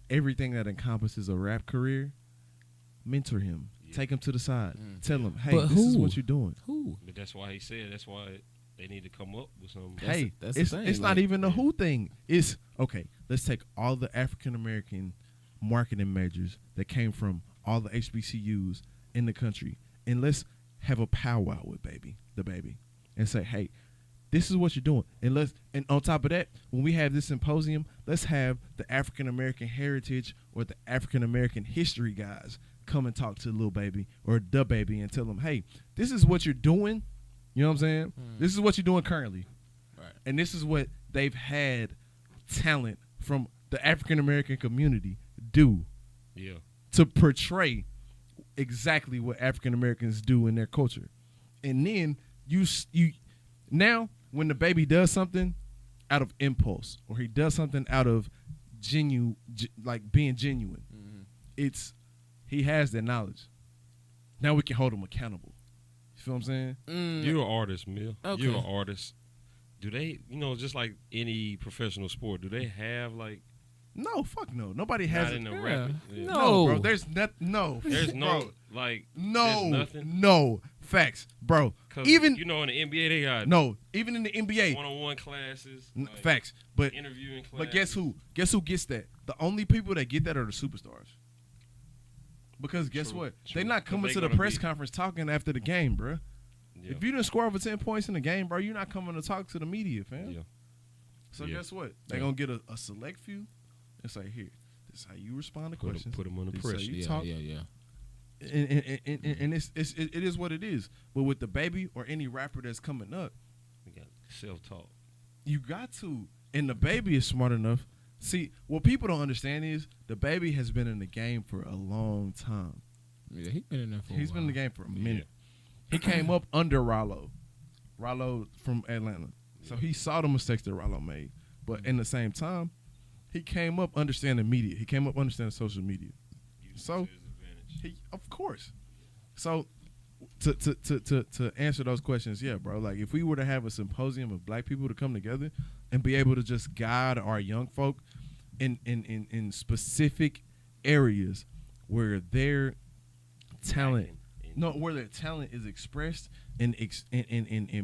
Everything that encompasses a rap career, mentor him, Yeah. take him to the side, Mm. tell him, hey, But this is who? what you're doing. Who? But that's why he said that's why they need to come up with some. That's- Hey, that's the it's thing, it's not like- even the who thing. It's okay. Let's take all the African American marketing majors that came from all the HBCUs in the country, and let's have a powwow with DaBaby, and say, hey, this is what you're doing. And on top of that, when we have this symposium, let's have the African American heritage or the African American history guys come and talk to Lil Baby or DaBaby and tell them, hey, this is what you're doing. You know what I'm saying? This is what you're doing currently. Right. And this is what they've had talent from the African American community do Yeah, to portray exactly what African Americans do in their culture. And then you now when DaBaby does something out of impulse or he does something out of like being genuine, he has that knowledge. Now we can hold him accountable. You feel what I'm saying? you're an artist, Mill. Okay. You're an artist. Do they, just like any professional sport, do they have like No, fuck no. Nobody has not it. in the Yeah. rap? No. No, bro. There's no. There's no Bro, like no, there's nothing. no facts, bro. 'Cause, Even in the NBA they got no, even in the NBA, one-on-one classes, like, facts. But interviewing classes. but guess who? Guess who gets that? The only people that get that are the superstars. Because guess True, what? true. They're not 'Cause coming they to the gonna press be- conference talking after the game, bro. Yeah. If you didn't score over 10 points in the game, bro, you're not coming to talk to the media, fam. Yeah. So Yeah. guess what? They're Yeah. going to get a select few and say, here, this is how you respond to questions. Put them under This is how pressure. you Yeah, talk. yeah. And it is what it is. But with DaBaby or any rapper that's coming up, We got self-talk. you got to. And DaBaby is smart enough. See, what people don't understand is DaBaby has been in the game for a long time. Yeah, he's been in there for a He's been in the while. game for a minute. He came up under Rollo from Atlanta. So he saw the mistakes that Rollo made. But in the same time, he came up understanding media. He came up understanding social media. So he, of course. So to answer those questions, yeah, bro. Like if we were to have a symposium of black people to come together and be able to just guide our young folk in specific areas where their talent, where their talent is expressed and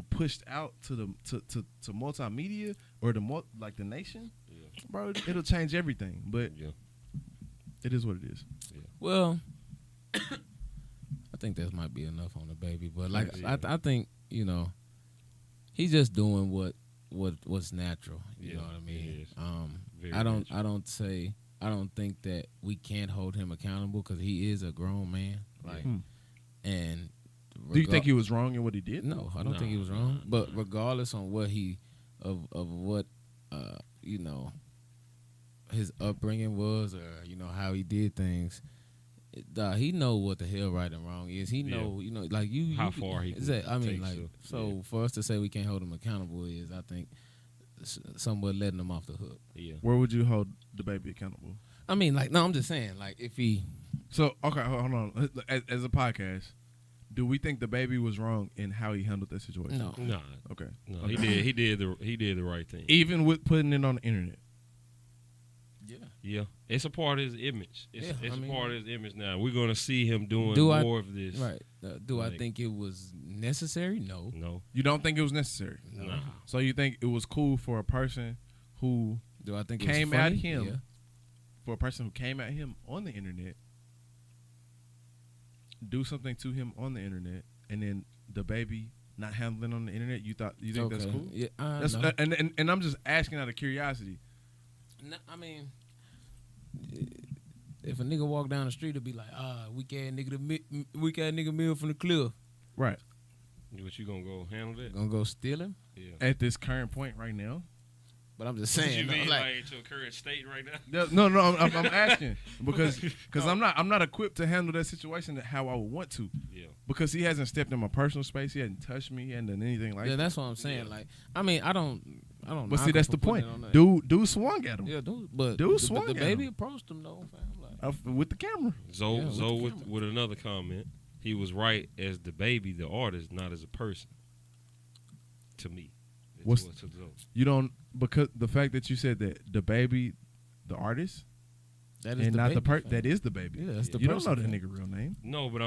pushed out to the multimedia or the nation, bro, it'll change everything. But it is what it is. Yeah. Well, I think that might be enough on DaBaby, but like I think he's just doing what's natural. You know what I mean? I don't think that we can't hold him accountable because he is a grown man. Like, and do you think he was wrong in what he did? No, I don't think he was wrong. But regardless on what what his upbringing was, or how he did things, he know what the hell right and wrong is. He know, like you. How far he? I mean, like so. For us to say we can't hold him accountable is, I think, somewhat letting him off the hook. Yeah. Where would you hold DaBaby accountable? I mean, like, no, I'm just saying, like, if he. So okay, hold on. As a podcast, do we think DaBaby was wrong in how he handled that situation? No. Okay. No, okay. He did the right thing. Even with putting it on the internet. Yeah, it's a part of his image. It's a part of his image now. We're gonna see him doing more of this. Right? I think it was necessary? No. You don't think it was necessary? No. So you think it was cool for a person who came at him? Yeah. For a person who came at him on the internet, do something to him on the internet, and then DaBaby not handling on the internet. You think that's cool? Yeah. No. And I'm just asking out of curiosity. No, I mean, if a nigga walk down the street, it'll be like, weak ass nigga meal from the cliff. Right. What you gonna go handle that? Gonna go steal him? Yeah. At this current point right now. But I'm just saying. You mean like to a current state right now? No. I'm asking because I'm not equipped to handle that situation how I would want to. Yeah. Because he hasn't stepped in my personal space. He hasn't touched me. He hasn't done anything like that. Yeah, that's what I'm saying. Yeah. Like, I mean, I don't. But see, that's the point. Dude swung at him. Yeah, dude swung at him. DaBaby approached him though, fam. Like, with the camera. Zoe with another comment. He was right as DaBaby, the artist, not as a person. To me. You don't, because the fact that you said that DaBaby, the artist, that is and not the person. That is DaBaby. Yeah, that's the you person. don't know that nigga real name. No, but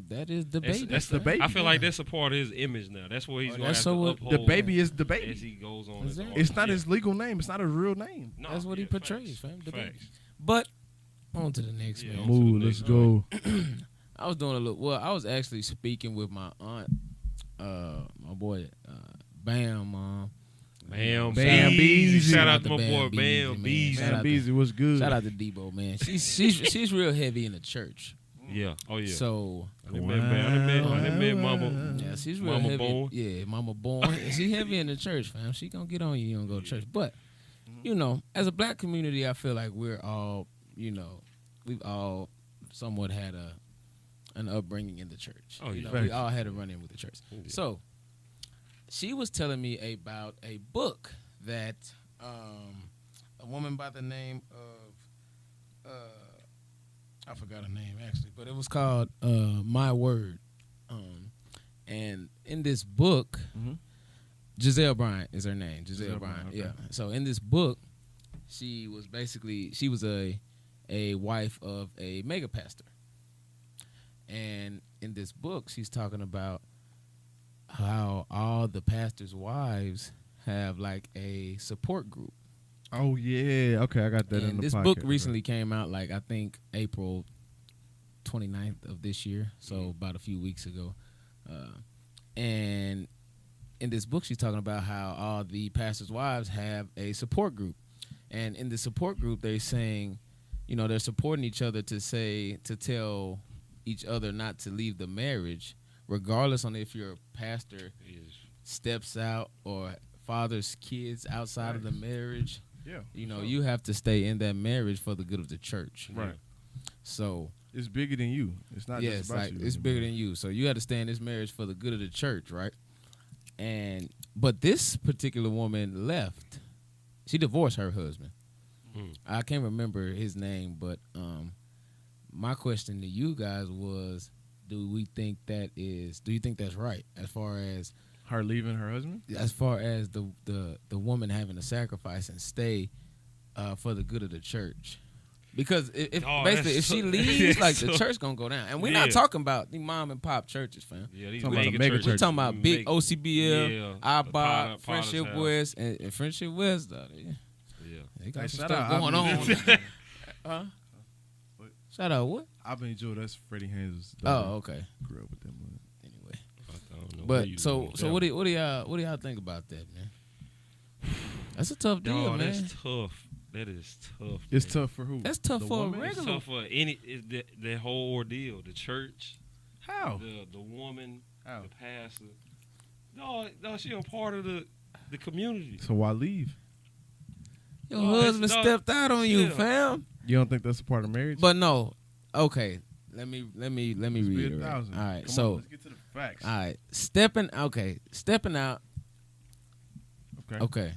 that is DaBaby. That's DaBaby. I feel like that's a part of his image now. That's what he's going to have to uphold. DaBaby is DaBaby as he goes on. It's not his legal name. It's not his real name. No, that's what he portrays, fam. DaBaby. But on to the next man. Move, let's go. I was doing a little. Well, I was actually speaking with my aunt, my boy. Bam Beezy. Shout out to my boy Bam Beezy. Bam Beezy was good. Shout out to Debo, man. She's real heavy in the church. Yeah. Oh yeah. So I met Mama. Yeah, she's real Mama heavy. Born. Yeah, Mama Born. She heavy in the church, fam. She gonna get on you. You don't go to church, but as a black community, I feel like we're all, we've all somewhat had an upbringing in the church. Oh yeah. We all had a run in with the church. Yeah. So. She was telling me about a book that a woman by the name of I forgot her name actually, but it was called My Word. And in this book, Giselle Bryant is her name. Giselle Bryant. Okay. Yeah. So in this book, she was a wife of a mega pastor. And in this book, she's talking about how all the pastors' wives have like a support group. Oh yeah, okay, I got that. And in the this podcast, book recently came out, like I think April 29th of this year, so about a few weeks ago. And in this book, she's talking about how all the pastors' wives have a support group, and in the support group, they're saying, they're supporting each other to tell each other not to leave the marriage. Regardless on if your pastor steps out or fathers kids outside of the marriage, you have to stay in that marriage for the good of the church. Right. So it's bigger than you. It's not just about you. It's bigger than you. So you have to stay in this marriage for the good of the church, right? But this particular woman left. She divorced her husband. I can't remember his name, but my question to you guys was, do you think that's right as far as Her leaving her husband? as far as the woman having to sacrifice and stay for the good of the church? Because if basically if she leaves, like the church gonna go down, and we're not talking about the mom and pop churches, fam. Yeah, these Talking about mega the mega churches. We're talking about big Mega- OCBL, yeah, IBOT, Potter's Friendship House. West, and Friendship West. Yeah. They got Hey, some shout stuff out, going I've on. Shout out what? I've been enjoying that's Freddie Haynes' Oh, daughter. okay. Grew up with them. Anyway, I don't know where you but so going with so that what do y'all think about that, man? That's a tough deal, Dog, man. that's tough. That is tough. It's man. tough for who? That's tough The for a woman? It's regular. tough for the whole ordeal. The church, How? the woman, How? the pastor. No, she a part of the community. So why leave? Your No, husband it's not- stepped out on you, yeah. fam. You don't think that's a part of marriage? But no, okay. Let me Let's read be it. 1,000. All right, Come so on, let's get to the facts. all right, stepping out. Okay,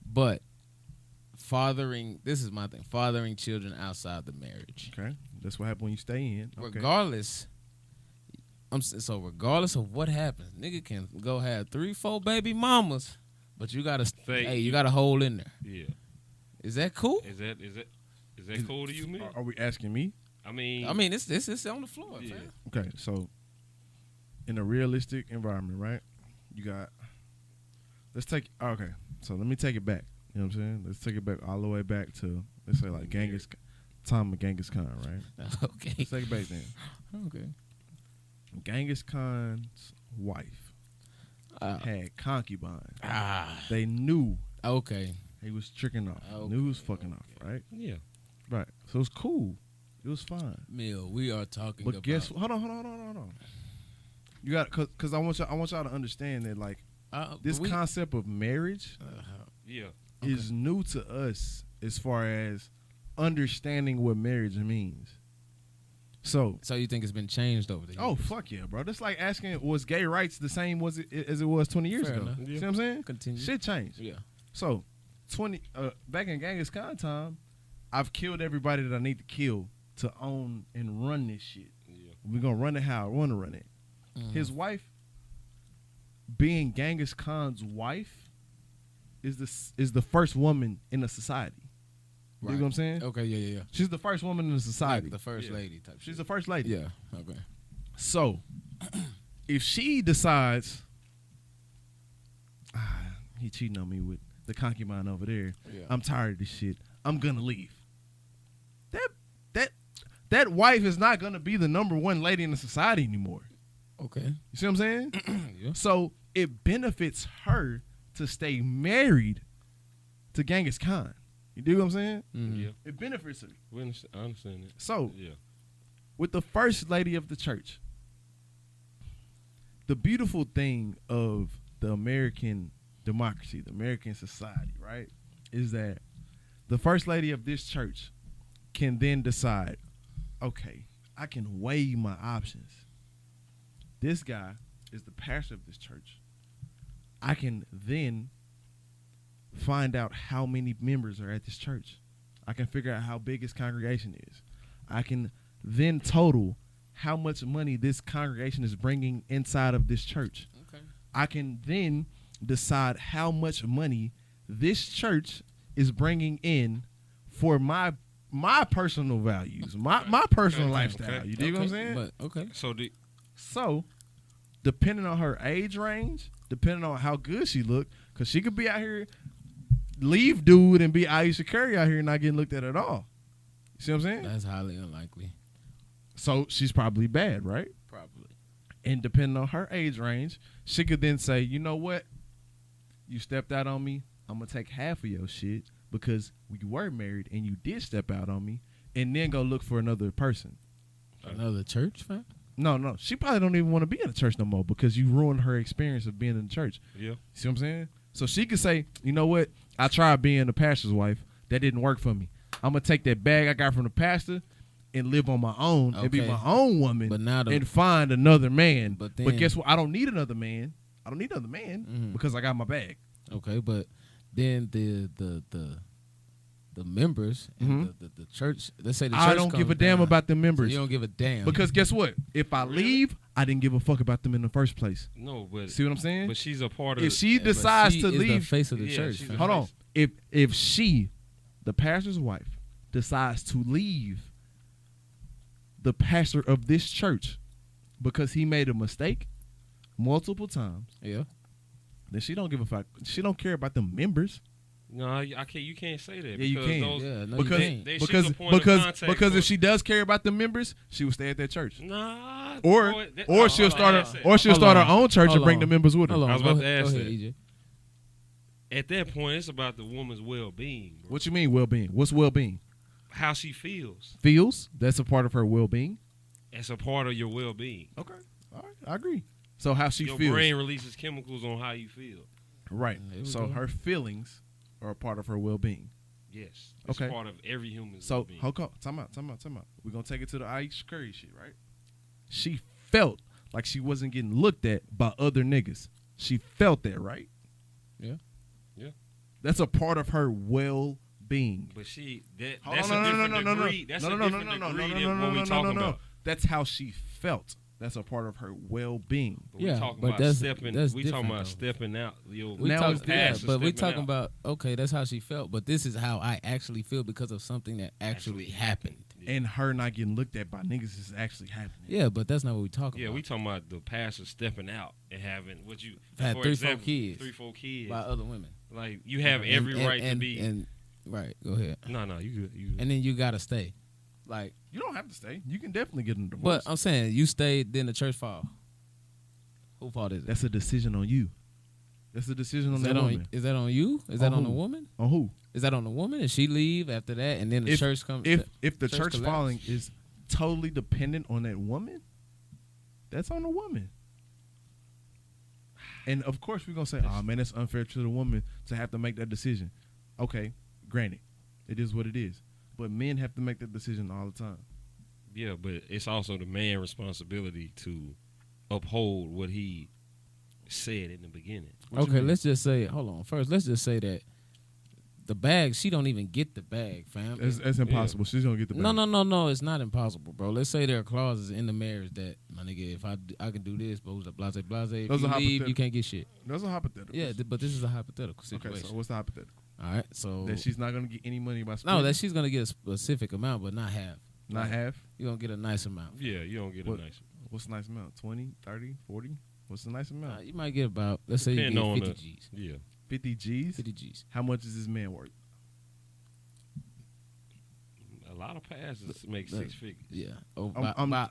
but fathering. This is my thing. Fathering children outside the marriage, Okay, that's what happened when you stay in. Okay. regardless. So regardless of what happens, nigga can go have 3-4 baby mamas, but you gotta you got a hole in there. Yeah. Is that cool? Is that cool to you, man? Are we asking me? I mean, It's on the floor, Yeah. fam. Okay, so in a realistic environment, right? You got. Okay, so let me take it back. You know what I'm saying? Let's take it back all the way back to, let's say, like time of Genghis Khan, right? Okay. Let's take it back then. Okay. Genghis Khan's wife had concubines. They knew Okay. he was tricking off. Okay, Knew he was fucking off, right? yeah. Right. So it was cool. It was fine. Mill, we are talking But about. guess hold on. You got because I want y'all to understand that like this concept of marriage Yeah. is new to us as far as understanding what marriage means. So you think it's been changed over the years? oh fuck yeah, bro. That's like asking was gay rights the same as it was 20 years Fair ago. enough. See what I'm saying? Continue. Shit changed. Yeah. So back in Genghis Khan time, I've killed everybody that I need to kill to own and run this shit. Yeah. We're gonna run it how I want to run it. Mhm. His wife, being Genghis Khan's wife, is the first woman in a society. You know what I'm saying? Okay. Yeah. She's the first woman in a society. Like the first Yeah. lady type. She's shit. the first lady. Yeah. Okay. So, if she decides, he cheating on me with the concubine over there. Yeah. I'm tired of this shit. I'm gonna leave. That wife is not gonna be the number one lady in the society anymore. Okay. You see what I'm saying? Yeah. So it benefits her to stay married to Genghis Khan. You do what I'm saying? Mhm. Yeah. It benefits her. I understand that. So Yeah. with the first lady of the church, the beautiful thing of the American democracy, the American society, right, is that the first lady of this church can then decide, okay, I can weigh my options. This guy is the pastor of this church. I can then find out how many members are at this church. I can figure out how big his congregation is. I can then total how much money this congregation is bringing inside of this church. Okay. I can then decide how much money this church is bringing in for my personal values, my personal Okay. lifestyle. Okay. You dig what I'm saying? But okay. So, depending on her age range, depending on how good she look, because she could be out here, leave dude and be Aisha Curry out here and not getting looked at all. You see what I'm saying? That's highly unlikely. So she's probably bad, right? Probably. And depending on her age range, she could then say, you know what? You stepped out on me. I'm going to take half of your shit because we were married and you did step out on me, and then go look for another person. Another church, fam? No. She probably don't even want to be in the church no more because you ruined her experience of being in the church. Yeah. See what I'm saying? So she could say, you know what? I tried being the pastor's wife. That didn't work for me. I'm going to take that bag I got from the pastor and live on my own and be Okay. my own woman But now and find another man. But But then- guess what? I don't need another man. I don't need another man Mhm. because I got my bag. Okay, but then the members and the church. Let's say the church. I don't give a damn about the So members. you don't give a damn Because guess what? If I leave, I didn't give a fuck about them in the first place. No, but See what I'm saying? but she's a part of. If she But decides she to is the leave, face of the Yeah, church. she's fam. the hold on. If she, the pastor's wife, decides to leave the pastor of this church because he made a mistake multiple times, Yeah. then she don't give a fuck. She don't care about the members. No, I can't. You can't say that. Yeah, you because can. Those, Yeah, no, Because you can't. They- because she's a point of contact because for- if she does care about the members, she will stay at that church. Nah. Or boy, that- or oh, she'll hold on, start that's her it. or she'll Hold start her on. own church and Hold bring on. the members with her. Hold on, I was about go to ahead- ask go ahead, that. EJ. At that point, it's about the woman's well-being, bro. What you mean well-being? What's well-being? How she feels. Feels. That's a part of her well-being. It's a part of your well-being. Okay. All right. I agree. So how she Your feels. brain releases chemicals on how you feel. Right. There we So go. her feelings are a part of her well-being. Yes. It's Okay. part of every human's So well-being. hold on. Time out. We're gonna take it to the Aisha Curry shit, right? She felt like she wasn't getting looked at by other niggas. She felt that, right? Yeah. Yeah. That's a part of her well-being. But that's Hold a on, different degree. That's a different degree than what we talking about. That's how she felt. That's a part of her well-being. But we Yeah, talking but about that's stepping. different, We talking about though. stepping out. Yo, We Now talk, it's yeah, pastor but we stepping talking out. about okay, that's how she felt, but this is how I actually feel because of something that actually happened. And her not getting looked at by niggas is actually happening. Yeah, but that's not what we talking Yeah, about. we talking about the pastor stepping out and having what you Had for 3-4 example, kids. 3-4 kids. by other women. Like you have And- every and- right and- to be. and right. Go ahead. No, you good. You good. And then you gotta stay. Like, You don't have to stay. You can definitely get a but divorce. I'm saying you stayed, then the church fall. Who fault is it? That's a decision on you. That's a decision on Is that that woman. on? Is that on you? Is that On on the who? woman? On who? Is that on the woman? And she leave after that, and then the church comes. If the church church collapse. falling is totally dependent on that woman, that's on the woman. And of course we're gonna say, "Oh man, it's unfair to the woman to have to make that decision." Okay, granted, it is what it is. But men have to make that decision all the time. Yeah, but it's also the man's responsibility to uphold what he said in the beginning. What you Okay, mean? let's just say. Hold on. First, let's just say that the bag. She don't even get the bag, fam. It's impossible. She's gonna get the No, bag. no. It's not impossible, bro. Let's say there are clauses in the marriage that, my nigga, if I can do this, but blase. If Those you are leave, you hypothetical. can't get shit. Those are hypotheticals. Yeah, but this is a hypothetical Okay, situation. so what's the hypothetical? All right, so That she's not gonna get any money by no, splitting? that she's gonna get a specific amount, but not half. not Like, half. You're gonna get a nice amount. Yeah, you don't get What? a nice. What's a nice amount? 20, 30, 40? What's a nice amount? You might get about, let's say you Depending get on 50 the- G's. Yeah, 50 G's? 50 G's. How much is this man worth? a lot of passes make the- 6 figures. Yeah. Oh, How much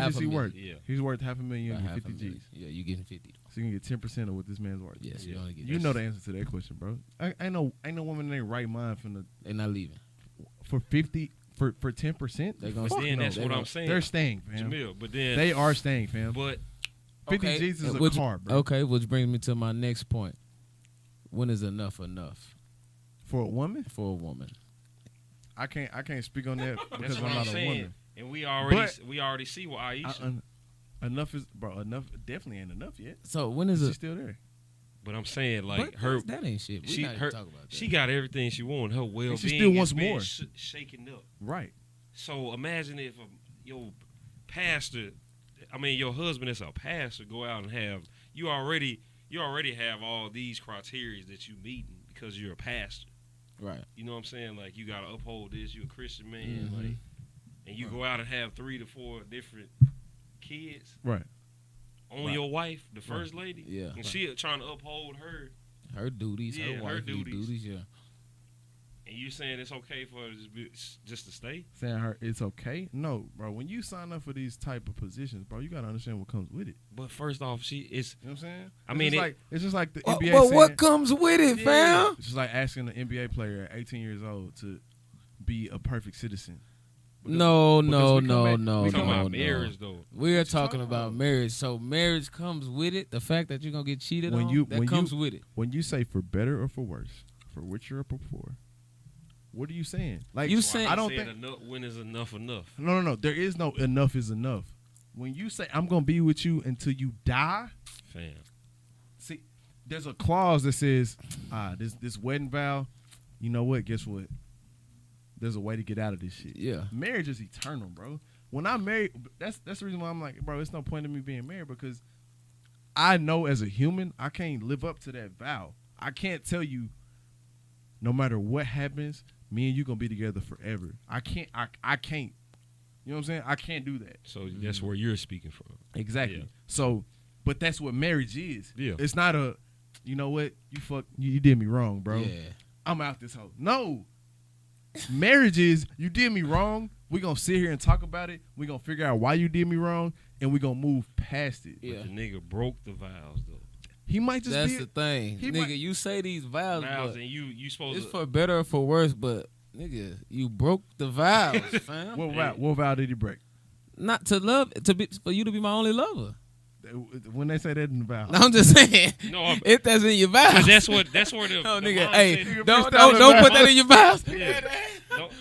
is he worth? Yeah. He's worth $500,000. You About get half a 50 million. G's. Yeah, you getting 50. So you can get 10% of what this man's worth. Yes, Yeah. you only get. You know the answer to that question, bro. Ain't no woman in their right mind They're not leaving. for 50 for 10%. They gonna Fuck stay. Then no. that's they what gonna- I'm saying. They're staying, fam. Jamil, but then They are staying, fam. But 50 Okay, G's is a which- car, bro. Okay, which brings me to my next point. When is enough For a woman, for a woman? I can't speak on that that's because what I'm I'm not a saying. woman. And we already But- see what Aisha. Enough is, bro. Enough definitely ain't enough yet. So when is She's it? still there. But I'm saying like But her. that ain't shit. We she- not even her- talking about that. She got everything she wanted. Her well-being. still is wants being more. Shaken up. Right. So imagine if your pastor, your husband is a pastor, go out and have you already have all these criteria that you meeting because you're a pastor. right. You know what I'm saying? Like you gotta uphold this. You're a Christian man, Mhm. like, and you go out and have 3 to 4 different kids Right. on Right. your wife, the first lady. Yeah. and she trying to uphold her. Her duties, Yeah, her her wifely duties. duties. Yeah. And you saying it's okay for her to just to stay? Saying her it's okay. No, bro. When you sign up for these type of positions, bro, you gotta understand what comes with it. But first off, it's You know what I'm saying? I mean, it's just like the But NBA. saying, what comes with it, fam? It's just like asking an NBA player at 18 years old to be a perfect citizen. No. we talking about talking about no. marriage though. We're you talking talking about about? marriage. So marriage comes with it. The fact that you're gonna get cheated When on, you- that when comes you- with it. When you say for better or for worse, for richer or for poor, what are you saying? Like You So saying- I don't said think. enough, when is enough enough? No. There is no enough is enough. When you say I'm gonna be with you until you die, Fam. there's a clause that says, this wedding vow, you know what? Guess what? There's a way to get out of this shit. Yeah. Marriage is eternal, bro. When I'm married, that's the reason why I'm like, bro, it's no point in me being married because I know as a human, I can't live up to that vow. I can't tell you, no matter what happens, me and you gonna be together forever. I can't. You know what I'm saying? I can't do that. So that's where you're speaking from. Exactly. Yeah. So, but that's what marriage is. Yeah. It's not you know what? You did me wrong, bro. Yeah. I'm out this hoe. No. Marriage is, you did me wrong. We're going to sit here and talk about it. We're going to figure out why you did me wrong, and we're going to move past it. Yeah. But the nigga broke the vows, though. He might just That's be... the thing. he Nigga, might- you say these vows, Vows, but and you supposed it's to... for better or for worse, but, nigga, you broke the vows, fam. What vow did he break? Not to love, for you to be my only lover. When they say that in the vow. No, I'm just saying. No, if that's in your vows. But that's where the... No, the nigga, mindset- hey, Nigga, don't freestyle put that that in your vows. Yeah. Don't-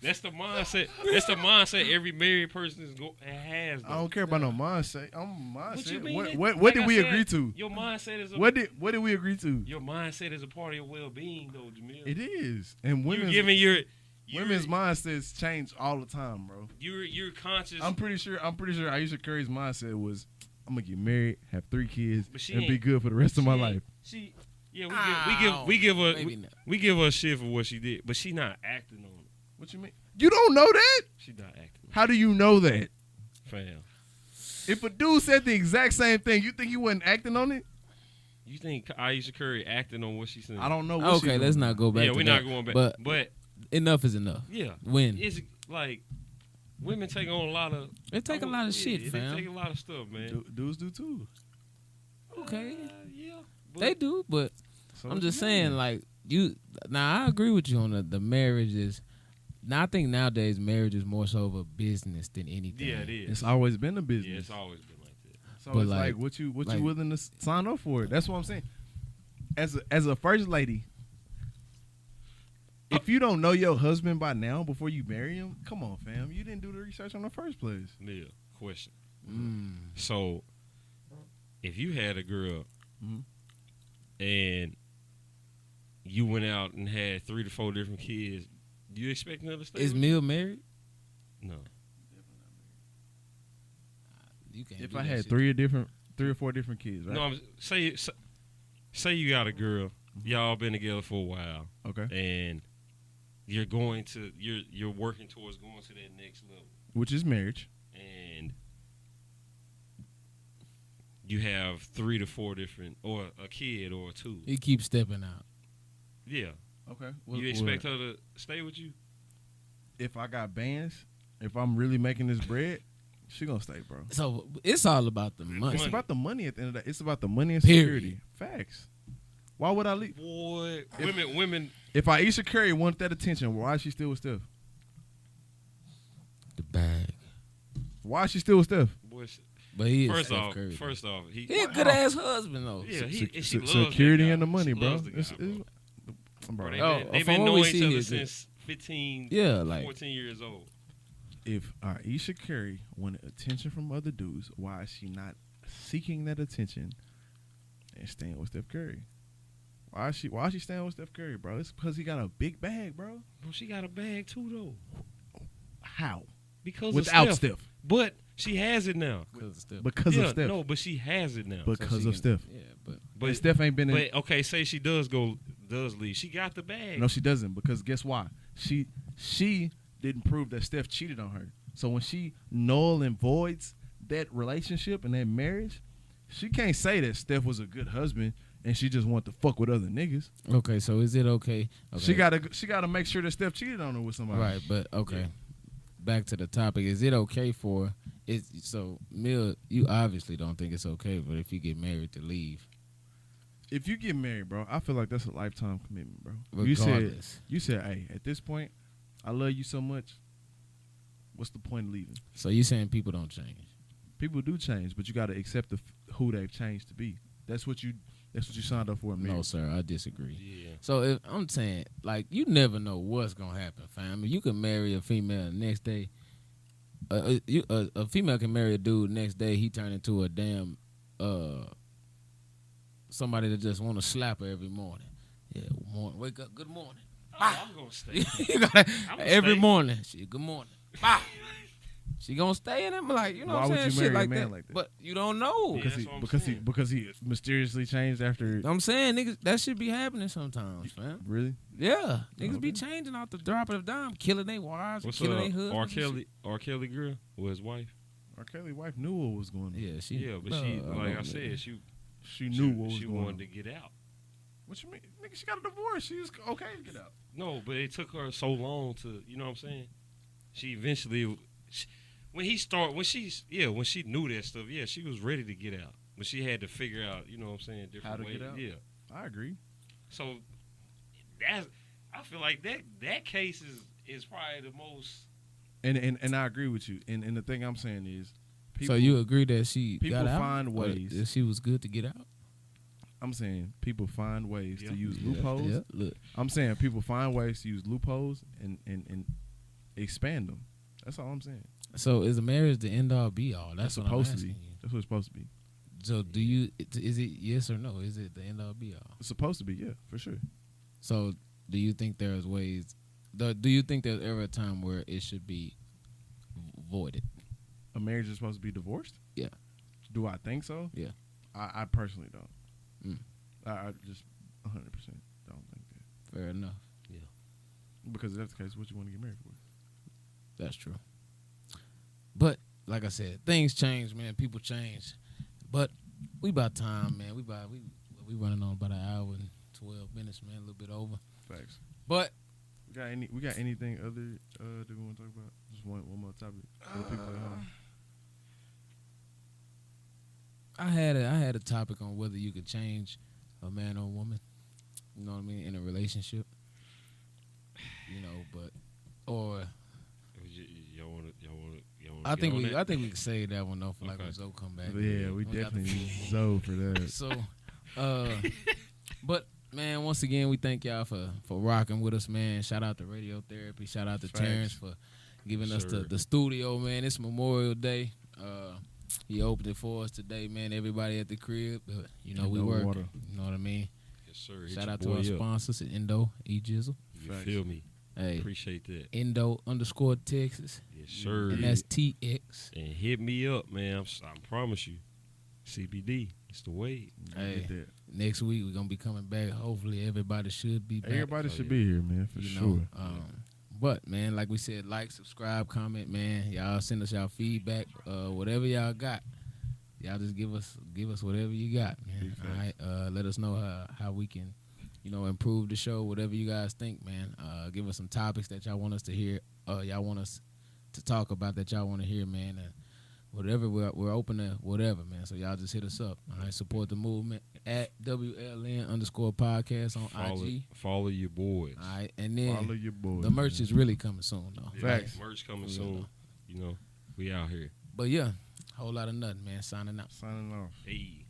That's the mindset. That's the mindset every married person has. Though. I don't care about no mindset. What you Mindset. mean? What Like did I we said, agree to? Your mindset is What did we agree to? your mindset is a part of your well-being, though, Jamil. It is. And You're women's giving women's mindsets change all the time, bro. You're conscious. I'm pretty sure Aisha Curry's mindset was, I'm gonna get married, have 3 kids, But she and be ain't- good for the rest of my life. We give her Maybe not. we give her shit for what she did, but she not acting on it. What you mean? You don't know that? She not acting on How do you know that? it, fam. If a dude said the exact same thing, you think he wasn't acting on it? You think Aisha Curry acting on what she said? I don't know. What she Okay, let's doing. not go back Yeah, to we're that. not going back. But enough is enough. yeah, When? it's like women take on a lot of. They take a lot of shit, They fam. take a lot of stuff, man. Dudes do too. Okay. Yeah. But They do, but So I'm what just you saying, mean? like, now I agree with you on the marriage is. Now I think nowadays marriage is more so of a business than anything. Yeah, it is. It's always been a Yeah, business. it's always been like that. So But it's like- like what you like- willing to sign up for? That's what I'm saying. As a first lady, if you don't know your husband by now before you marry him, come on, fam. You didn't do the research in the first place. Yeah. Question. Mm. So, if you had a girl Mhm. and you went out and had 3 to 4 different kids, do you expect another to stay? Is with Mill married? you? No. You can't. If do I that had shit. 3 or 4 different kids, right? No. Say you got a girl. Y'all been together for a while, Okay. and you're working towards going to that next level, Which is marriage. and you have 3 to 4 different, or a kid or 2. He keeps stepping out. Yeah. Okay. You expect her to stay with you? if I got bands, if I'm really making this bread, she gonna stay, bro. So it's all about the money. It's about the money at the end of the day. It's about the money and Period. security. Facts. Why would I leave? Boy, women. If Aisha Curry wanted that attention, why is she still with Steph? The bag. Why is she still with Steph? Boy, But he is first Steph off, Curry. he He a good ass husband though. yeah, Se- and she loves security that guy. and the money, She bro. loves the guy, It's- bro. bro, They've Oh, been, they've from been what we knowing see each other here, since 15, Yeah, like 14 years old. if Aisha Curry wanted attention from other dudes, why is she not seeking that attention and staying with Steph Curry? Why is she staying with Steph Curry, bro? It's because he got a big bag, bro. Bro, she got a bag too, though. How? Because Without of Steph. Steph. But she has it now. because of Steph. Because yeah, of Steph. No, but she has it now. Because she of can- Steph. Yeah, but but And Steph ain't been in. but okay, say she does leave. She got the bag. No, she doesn't. Because guess why? She didn't prove that Steph cheated on her. So when she null and voids that relationship and that marriage, she can't say that Steph was a good husband and she just wanted to fuck with other niggas. okay. So is it okay? She gotta make sure that Steph cheated on her with somebody. Right, but okay. Yeah. Back to the topic. Is it okay for so Mill, you obviously don't think it's okay, but if you get married to leave. If you get married, bro, I feel like that's a lifetime commitment, bro. Regardless. You said, hey, at this point, I love you so much. What's the point of leaving? So you saying people don't change. People do change, but you got to accept who they've changed to be. That's what you signed up for in marriage. No, sir, I disagree. Yeah. So if I'm saying, like, you never know what's gonna happen, fam. You can marry a female next day. A female can marry a dude next day. He turn into a damn somebody that just want to slap her every morning. Yeah, morning, wake up, good morning. I'm gonna stay. You gotta- I'ma every stay. morning, she good morning. Bye. She gonna stay in him like, you know Why what would I'm you saying? marry Shit a man like like that? But you don't know. Yeah. that's what I'm saying. Because he mysteriously changed after. I'm saying, niggas, that should be happening sometimes, man. Really? Yeah, niggas be Okay. changing out the drop of a dime, killing their wives, What's killing up? their husbands. R. Kelly girl or his wife? R. Kelly's wife knew what was going on. Yeah, she. Yeah, but she, like I said, She knew what was she going on. wanted to get out. What you mean? Nigga, she got a divorce. She was okay to get out. No, but it took her so long to, you know what I'm saying? She eventually, when she knew that stuff, yeah, she was ready to get out. But she had to figure out, you know what I'm saying, different How to ways. get out? Yeah. I agree. So I feel like that case is probably the most. And I agree with you. And the thing I'm saying is, So you agree that she people got out? find Or ways. that she was good to get out? I'm saying people find ways Yeah. to use loopholes. Yeah, look. I'm saying people find ways to use loopholes and expand them. That's all I'm saying. So is a marriage the end all be all? That's what I'm supposed to asking be. you. That's what it's supposed to be. So do you? Is it yes or no? Is it the end all be all? It's supposed to be, yeah, for sure. So do you think there's ways? Do you think there's ever a time where it should be voided? A marriage is supposed to be divorced? Yeah. Do I think so? Yeah. I personally don't. Mm. I just 100% don't think that. Fair enough. Because if that's the case, what you want to get married for? That's true. But like I said, things change, man. People change. But we about time, man. We running on about an hour and 12 minutes, man. A little bit over. Facts. But We got anything other that we want to talk about? Just one more topic for the people at home. I had a topic on whether you could change a man or a woman. You know what I mean? In a relationship. You know, but or Y'all want to. I think we can save that one though for like Okay. when Zoe come back. Yeah, we got the definitely full- need Zoe for that. So, but man, once again, we thank y'all for rocking with us, man. Shout out to Radio Therapy. Shout out to Facts. Terrence for giving us Sure. the studio, man. It's Memorial Day. He opened it for us today, man. Everybody at the crib, but you know And we no work. water. You know what I mean? Yes, sir. Hit Shout your out to boy our up. sponsors at Indo, E-Jizzle. You Facts. feel me? Hey, Appreciate that. Indo_Texas, Yes, sir. and that's TX. And hit me up, man. I promise you. CBD. It's the way. Hey. Get that. Next week we're gonna be coming back. Hopefully everybody should be back. Everybody should yeah. be here, man, for you sure. know. But man, like we said, like, subscribe, comment, man. Y'all send us y'all feedback, whatever y'all got. Y'all just give us whatever you got, man. Big All right, let us know how we can, you know, improve the show. Whatever you guys think, man. Give us some topics that y'all want us to hear. Y'all want us to talk about that y'all want to hear, man. And whatever, we're open to whatever, man. So y'all just hit us up. All right, support the movement at WLN_podcast on IG. Follow your boys. All right, and then Follow your boys. the merch man. is really coming soon, though. Yeah, Facts. Merch coming Yeah. soon. You know, we out here. But yeah, whole lot of nothing, man. Signing out. Signing off. Hey.